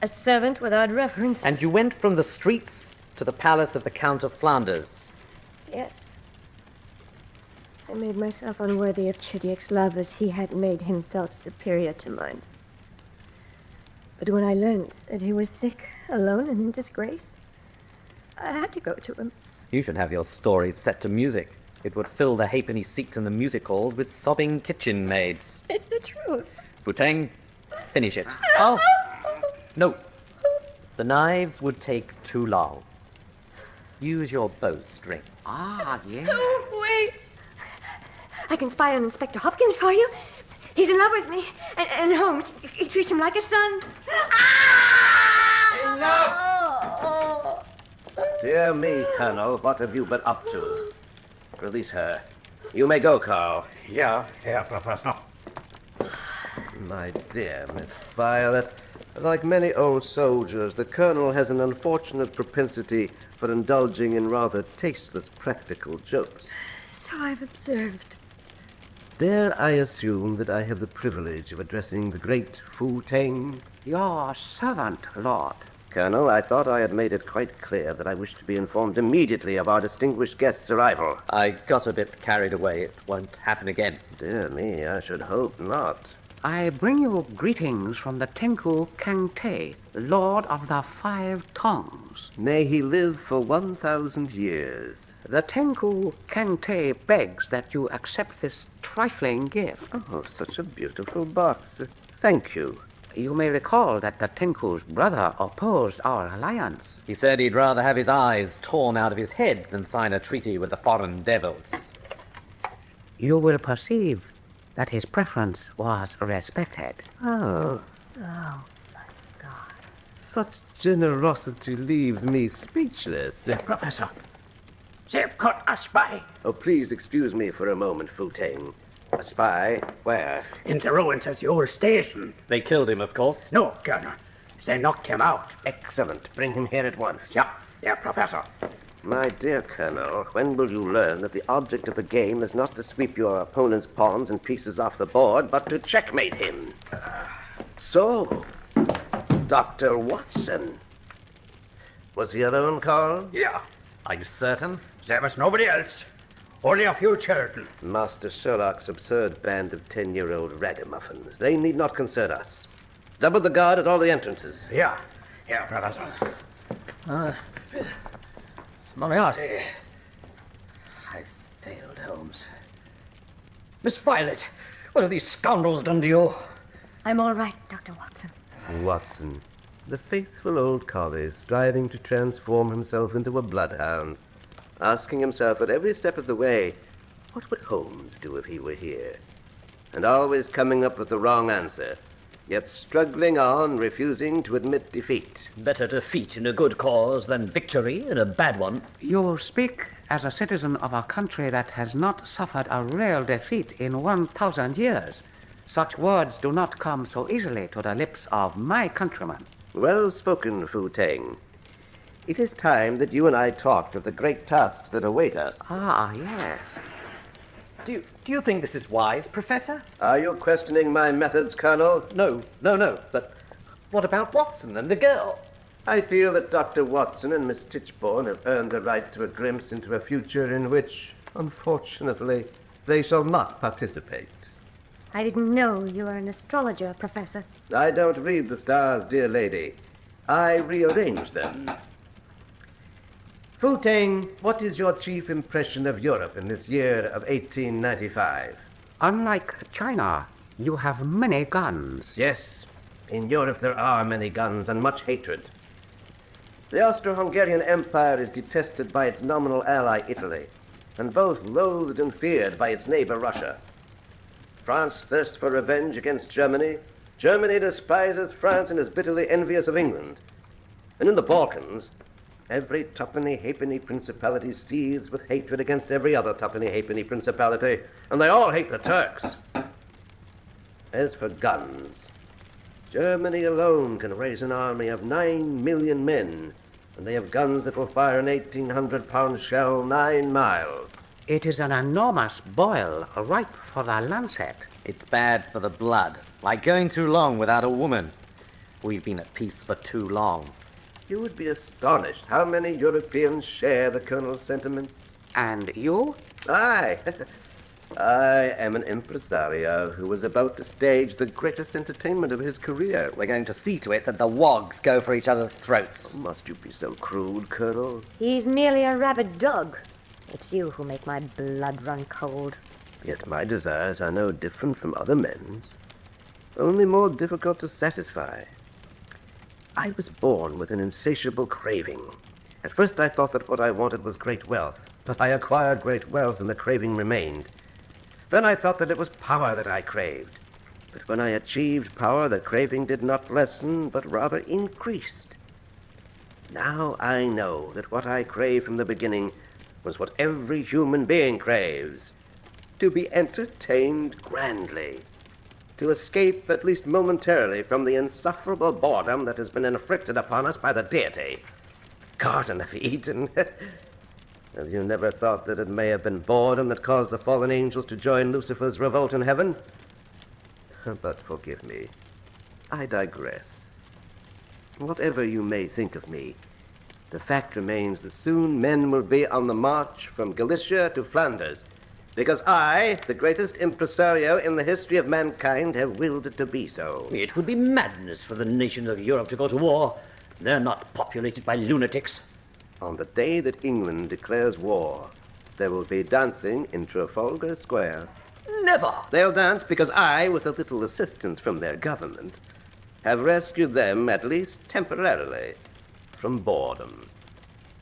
A servant without reference. And you went from the streets to the palace of the Count of Flanders. Yes. I made myself unworthy of Chittick's love as he had made himself superior to mine. But when I learned that he was sick, alone, and in disgrace, I had to go to him. You should have your stories set to music. It would fill the halfpenny seats in the music halls with sobbing kitchen maids. It's the truth. Futeng, finish it. Oh! No. The knives would take too long. Use your bowstring. Ah, yeah. Wait! I can spy on Inspector Hopkins for you. He's in love with me. And Holmes, he treats him like a son. Enough! Dear me, Colonel, what have you been up to? Release her. You may go, Carl. Yeah, Professor. My dear Miss Violet, like many old soldiers, the Colonel has an unfortunate propensity for indulging in rather tasteless practical jokes. So I've observed. Dare I assume that I have the privilege of addressing the great Futeng? Your servant, Lord. Colonel, I thought I had made it quite clear that I wished to be informed immediately of our distinguished guest's arrival. I got a bit carried away. It won't happen again. Dear me, I should hope not. I bring you greetings from the Tenku Kangte, Lord of the Five Tongues. May he live for 1,000 years. The Tenku Kangte begs that you accept this trifling gift. Oh, such a beautiful box. Thank you. You may recall that the Tenku's brother opposed our alliance. He said he'd rather have his eyes torn out of his head than sign a treaty with the foreign devils. You will perceive that his preference was respected. Oh. Oh, my God. Such generosity leaves me speechless. Professor, they've caught a spy. Oh, please excuse me for a moment, Futeng. A spy? Where? In the ruins of the old station. They killed him, of course. No, Colonel. They knocked him out. Excellent. Bring him here at once. Yeah, Professor. My dear Colonel, when will you learn that the object of the game is not to sweep your opponent's pawns and pieces off the board, but to checkmate him? So, Dr. Watson. Was he alone, Carl? Yeah. Are you certain? There was nobody else. Only a few children. Master Sherlock's absurd band of 10-year-old ragamuffins. They need not concern us. Double the guard at all the entrances. Yeah, Professor. Moriarty. I failed, Holmes. Miss Violet, what have these scoundrels done to you? I'm all right, Dr. Watson. Watson, the faithful old collie striving to transform himself into a bloodhound, asking himself at every step of the way, what would Holmes do if he were here? And always coming up with the wrong answer, yet struggling on, refusing to admit defeat. Better defeat in a good cause than victory in a bad one. You speak as a citizen of a country that has not suffered a real defeat in 1,000 years. Such words do not come so easily to the lips of my countrymen. Well spoken, Futeng. It is time that you and I talked of the great tasks that await us. Ah, yes. Do you think this is wise, Professor? Are you questioning my methods, Colonel? No. But what about Watson and the girl? I feel that Dr. Watson and Miss Tichborne have earned the right to a glimpse into a future in which, unfortunately, they shall not participate. I didn't know you were an astrologer, Professor. I don't read the stars, dear lady. I rearrange them. Futeng, what is your chief impression of Europe in this year of 1895? Unlike China, you have many guns. Yes, in Europe there are many guns and much hatred. The Austro-Hungarian Empire is detested by its nominal ally, Italy, and both loathed and feared by its neighbor, Russia. France thirsts for revenge against Germany. Germany despises France and is bitterly envious of England. And in the Balkans, every twopenny halfpenny principality seethes with hatred against every other twopenny halfpenny principality, and they all hate the Turks. As for guns, Germany alone can raise an army of 9 million men, and they have guns that will fire an 1,800-pound shell 9 miles. It is an enormous boil, ripe for the lancet. It's bad for the blood, like going too long without a woman. We've been at peace for too long. You would be astonished how many Europeans share the Colonel's sentiments. And you? I am an impresario who was about to stage the greatest entertainment of his career. We're going to see to it that the wogs go for each other's throats. Must you be so crude, Colonel? He's merely a rabid dog. It's you who make my blood run cold. Yet my desires are no different from other men's, only more difficult to satisfy. I was born with an insatiable craving. At first I thought that what I wanted was great wealth, but I acquired great wealth and the craving remained. Then I thought that it was power that I craved. But when I achieved power, the craving did not lessen, but rather increased. Now I know that what I craved from the beginning was what every human being craves: to be entertained grandly, to escape, at least momentarily, from the insufferable boredom that has been inflicted upon us by the deity. Garden of Eden. Have you never thought that it may have been boredom that caused the fallen angels to join Lucifer's revolt in heaven? But forgive me, I digress. Whatever you may think of me, the fact remains that soon men will be on the march from Galicia to Flanders, because I, the greatest impresario in the history of mankind, have willed it to be so. It would be madness for the nations of Europe to go to war. They're not populated by lunatics. On the day that England declares war, there will be dancing in Trafalgar Square. Never! They'll dance because I, with a little assistance from their government, have rescued them, at least temporarily, from boredom.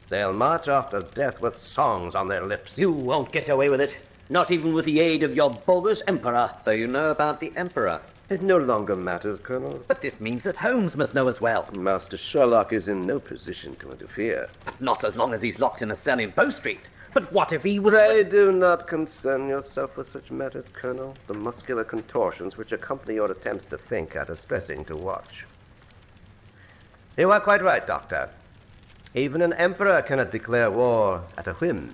They'll march after death with songs on their lips. You won't get away with it. Not even with the aid of your bogus emperor. So you know about the emperor? It no longer matters, Colonel. But this means that Holmes must know as well. Master Sherlock is in no position to interfere. Not as long as he's locked in a cell in Bow Street. But what if he was... Pray do not concern yourself with such matters, Colonel. The muscular contortions which accompany your attempts to think are distressing to watch. You are quite right, Doctor. Even an emperor cannot declare war at a whim.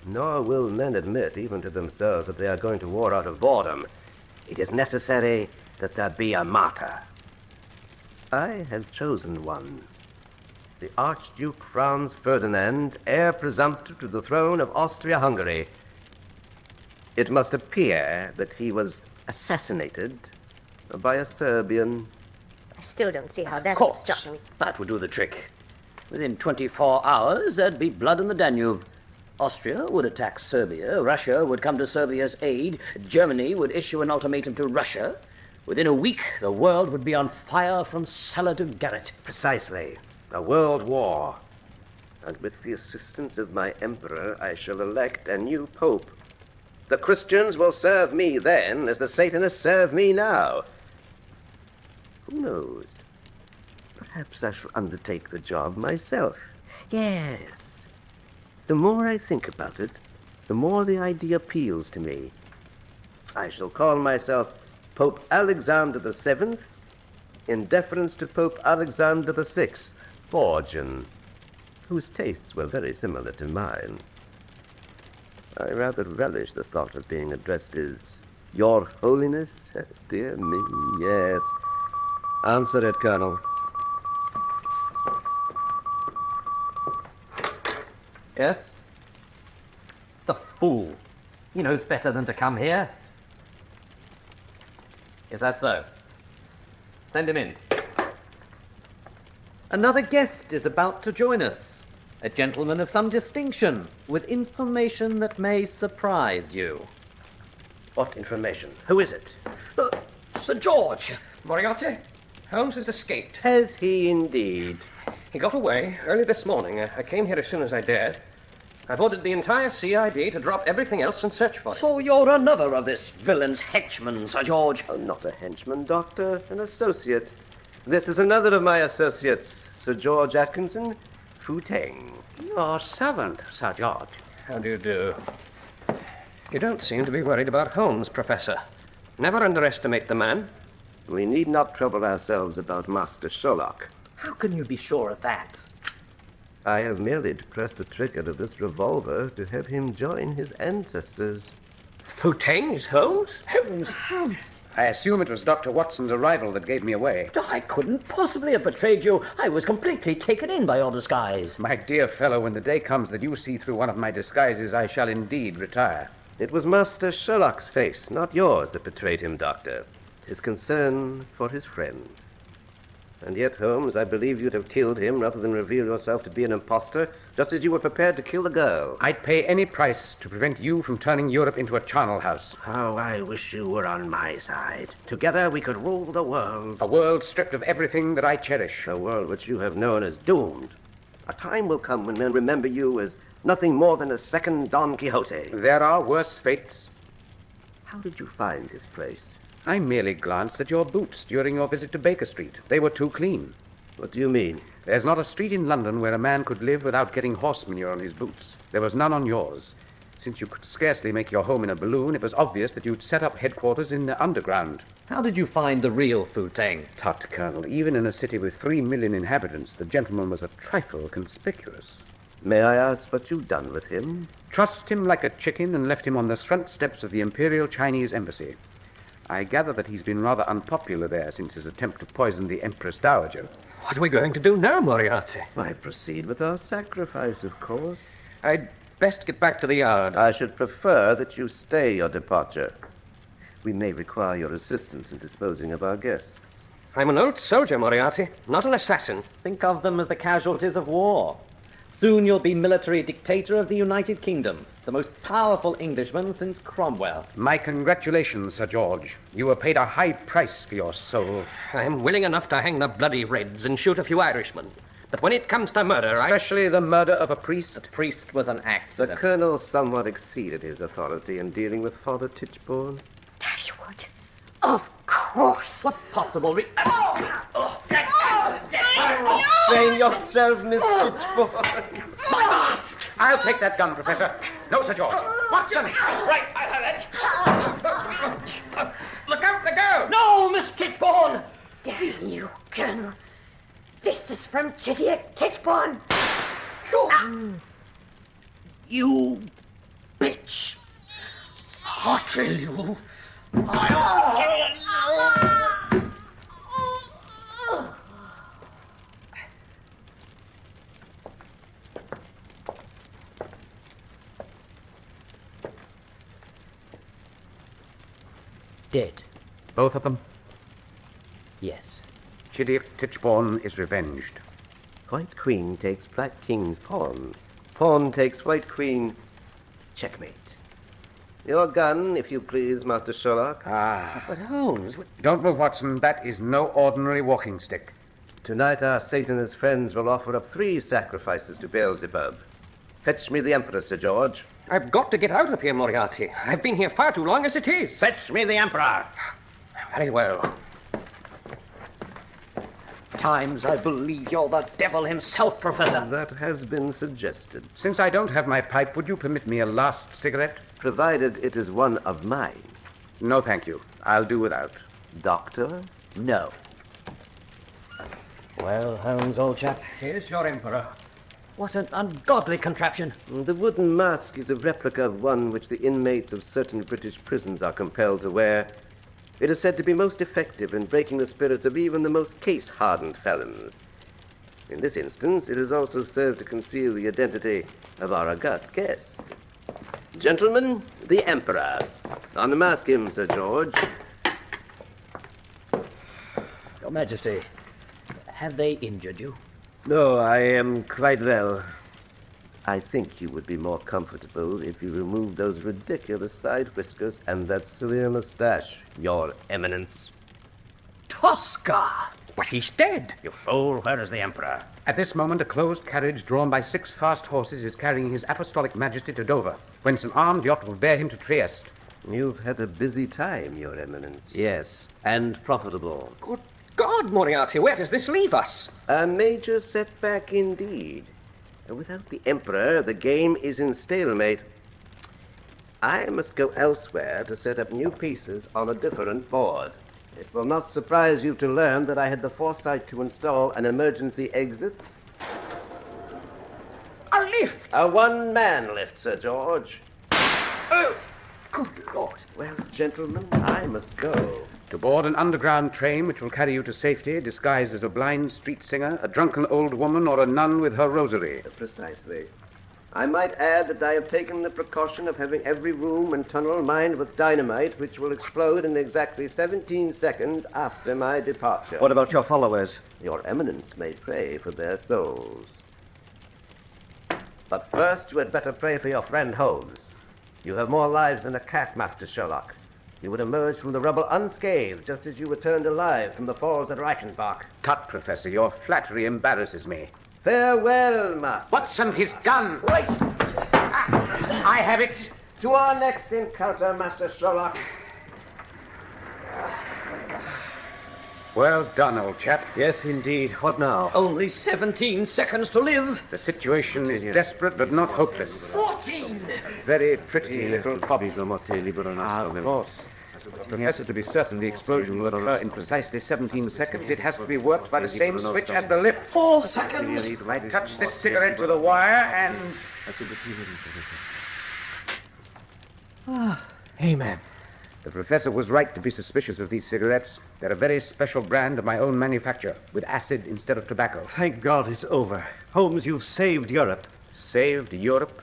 Nor will men admit, even to themselves, that they are going to war out of boredom. It is necessary that there be a martyr. I have chosen one. The Archduke Franz Ferdinand, heir presumptive to the throne of Austria-Hungary. It must appear that he was assassinated by a Serbian. I still don't see how that Of would course, stop me. that would do the trick. Within 24 hours, there'd be blood in the Danube. Austria would attack Serbia, Russia would come to Serbia's aid, Germany would issue an ultimatum to Russia. Within a week, the world would be on fire from cellar to garret. Precisely. A world war. And with the assistance of my emperor, I shall elect a new pope. The Christians will serve me then as the Satanists serve me now. Who knows? Perhaps I shall undertake the job myself. Yes. The more I think about it, the more the idea appeals to me. I shall call myself Pope Alexander VII, in deference to Pope Alexander VI, Borgian, whose tastes were very similar to mine. I rather relish the thought of being addressed as Your Holiness. Dear me, yes. Answer it, Colonel. Yes? The fool. He knows better than to come here. Is that so? Send him in. Another guest is about to join us. A gentleman of some distinction, with information that may surprise you. What information? Who is it? Sir George! Moriarty, Holmes has escaped. Has he indeed? He got away early this morning. I came here as soon as I dared. I've ordered the entire CID to drop everything else and search for him. So you're another of this villain's henchmen, Sir George? Oh, not a henchman, Doctor. An associate. This is another of my associates, Sir George Atkinson, Fu-Teng. Your servant, Sir George. How do you do? You don't seem to be worried about Holmes, Professor. Never underestimate the man. We need not trouble ourselves about Master Sherlock. How can you be sure of that? I have merely to press the trigger of this revolver to have him join his ancestors. Futeng's Holmes? Heavens! I assume it was Dr. Watson's arrival that gave me away. I couldn't possibly have betrayed you. I was completely taken in by your disguise. My dear fellow, when the day comes that you see through one of my disguises, I shall indeed retire. It was Master Sherlock's face, not yours, that betrayed him, Doctor. His concern for his friend. And yet, Holmes, I believe you'd have killed him rather than reveal yourself to be an impostor, just as you were prepared to kill the girl. I'd pay any price to prevent you from turning Europe into a charnel house. How I wish you were on my side. Together we could rule the world. A world stripped of everything that I cherish. A world which you have known as doomed. A time will come when men remember you as nothing more than a second Don Quixote. There are worse fates. How did you find this place? I merely glanced at your boots during your visit to Baker Street. They were too clean. What do you mean? There's not a street in London where a man could live without getting horse manure on his boots. There was none on yours. Since you could scarcely make your home in a balloon, it was obvious that you'd set up headquarters in the underground. How did you find the real Futeng? Tut, Colonel. Even in a city with 3 million inhabitants, the gentleman was a trifle conspicuous. May I ask what you've done with him? Trussed him like a chicken and left him on the front steps of the Imperial Chinese Embassy. I gather that he's been rather unpopular there since his attempt to poison the Empress Dowager. What are we going to do now, Moriarty? Why, proceed with our sacrifice, of course. I'd best get back to the yard. I should prefer that you stay your departure. We may require your assistance in disposing of our guests. I'm an old soldier, Moriarty, not an assassin. Think of them as the casualties of war. Soon you'll be military dictator of the United Kingdom, the most powerful Englishman since Cromwell. My congratulations, Sir George. You were paid a high price for your soul. I'm willing enough to hang the bloody Reds and shoot a few Irishmen. But when it comes to murder, Especially the murder of a priest. The priest was an accident. The Colonel somewhat exceeded his authority in dealing with Father Tichborne. Dashwood, of course. What possible Restrain yourself, Miss Tichborne. My mask! I'll take that gun, Professor. No, Sir George. Watson! Right, I'll have it. Look out, the girl! No, Miss Tichborne! Damn you, Colonel. This is from Chittick Tichborne. You bitch! I'll kill you. Dead. Both of them? Yes. Chidiock Tichborne is revenged. White queen takes black king's pawn. Pawn takes white queen. Checkmate. Your gun, if you please, Master Sherlock. But Holmes... Don't move, Watson. That is no ordinary walking stick. Tonight our Satanist friends will offer up 3 sacrifices to Beelzebub. Fetch me the Emperor, Sir George. I've got to get out of here, Moriarty. I've been here far too long as it is. Fetch me the Emperor. Very well. Times I believe you're the devil himself, Professor. That has been suggested. Since I don't have my pipe, would you permit me a last cigarette? Provided it is one of mine. No, thank you. I'll do without. Doctor? No. Well, Holmes, old chap. Here's your Emperor. What an ungodly contraption. The wooden mask is a replica of one which the inmates of certain British prisons are compelled to wear. It is said to be most effective in breaking the spirits of even the most case-hardened felons. In this instance, it has also served to conceal the identity of our august guest. Gentlemen, the Emperor. Unmask him, Sir George. Your Majesty, have they injured you? No, I am quite well. I think you would be more comfortable if you removed those ridiculous side whiskers and that severe mustache, Your Eminence. Tosca! But he's dead. You fool, where is the Emperor? At this moment, a closed carriage drawn by 6 fast horses is carrying His Apostolic Majesty to Dover, whence an armed yacht will bear him to Trieste. You've had a busy time, Your Eminence. Yes, and profitable. Good God, Moriarty, where does this leave us? A major setback indeed. Without the Emperor, the game is in stalemate. I must go elsewhere to set up new pieces on a different board. will not surprise you to learn that I had the foresight to install an emergency exit. A lift! A one-man lift, Sir George. Oh, good Lord. Well, gentlemen, I must go. To board an underground train which will carry you to safety, disguised as a blind street singer, a drunken old woman, or a nun with her rosary. Precisely. I might add that I have taken the precaution of having every room and tunnel mined with dynamite, which will explode in exactly 17 seconds after my departure. What about your followers? Your Eminence may pray for their souls. But first, you had better pray for your friend Holmes. You have more lives than a cat, Master Sherlock. You would emerge from the rubble unscathed, just as you returned alive from the falls at Reichenbach. Tut, Professor, your flattery embarrasses me. Farewell, Master. Watson, his gun! Wait! I have it! To our next encounter, Master Sherlock. Well done, old chap. Yes, indeed. What now? Only 17 seconds to live. The situation is desperate but not hopeless. 14! Very pretty little pop. Of course. Professor, to be certain the explosion will occur in precisely 17 seconds, it has to be worked by the same switch as the lift. 4 seconds. Touch this cigarette to the wire and... Amen. The professor was right to be suspicious of these cigarettes. They're a very special brand of my own manufacture, with acid instead of tobacco. Thank God it's over. Holmes, you've saved Europe. Saved Europe?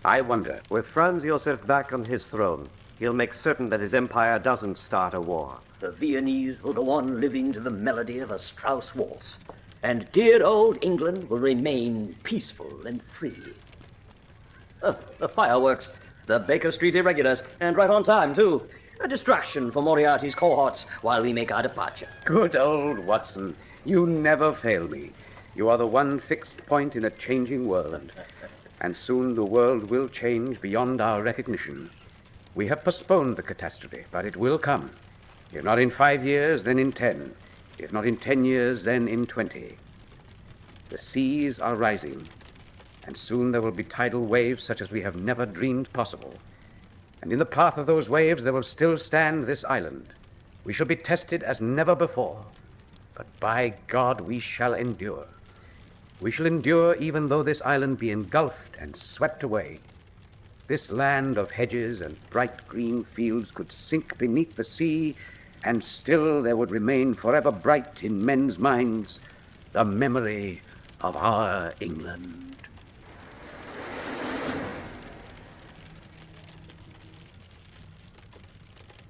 I wonder. With Franz Josef back on his throne, he'll make certain that his empire doesn't start a war. The Viennese will go on living to the melody of a Strauss waltz, and dear old England will remain peaceful and free. The fireworks, the Baker Street irregulars, and right on time, too. A distraction for Moriarty's cohorts while we make our departure. Good old Watson. You never fail me. You are the one fixed point in a changing world. And soon the world will change beyond our recognition. We have postponed the catastrophe, but it will come. If not in 5 years, then in 10. If not in 10 years, then in 20. The seas are rising, and soon there will be tidal waves such as we have never dreamed possible. And in the path of those waves there will still stand this island. We shall be tested as never before, but by God we shall endure. We shall endure even though this island be engulfed and swept away. This land of hedges and bright green fields could sink beneath the sea, and still there would remain forever bright in men's minds the memory of our England.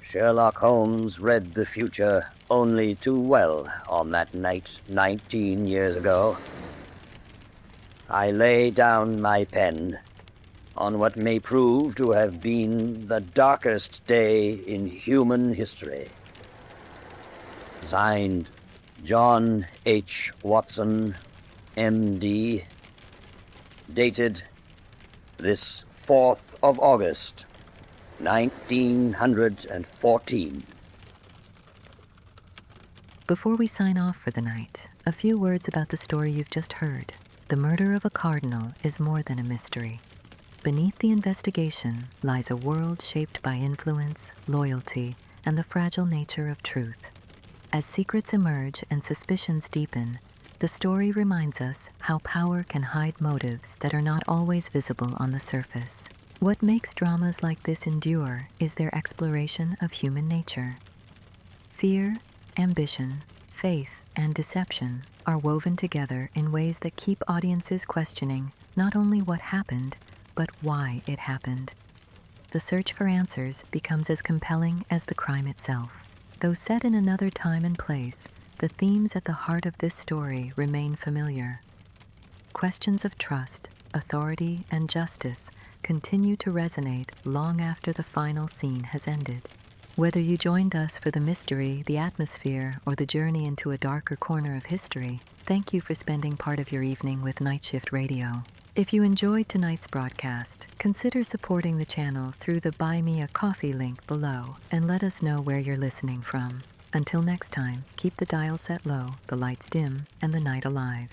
Sherlock Holmes read the future only too well on that night 19 years ago. I lay down my pen on what may prove to have been the darkest day in human history. Signed, John H. Watson, M.D., dated this 4th of August, 1914. Before we sign off for the night, a few words about the story you've just heard. The murder of a cardinal is more than a mystery. Beneath the investigation lies a world shaped by influence, loyalty, and the fragile nature of truth. As secrets emerge and suspicions deepen, the story reminds us how power can hide motives that are not always visible on the surface. What makes dramas like this endure is their exploration of human nature. Fear, ambition, faith, and deception are woven together in ways that keep audiences questioning not only what happened, but why it happened. The search for answers becomes as compelling as the crime itself. Though set in another time and place, the themes at the heart of this story remain familiar. Questions of trust, authority, and justice continue to resonate long after the final scene has ended. Whether you joined us for the mystery, the atmosphere, or the journey into a darker corner of history, thank you for spending part of your evening with Night Shift Radio. If you enjoyed tonight's broadcast, consider supporting the channel through the Buy Me a Coffee link below and let us know where you're listening from. Until next time, keep the dial set low, the lights dim, and the night alive.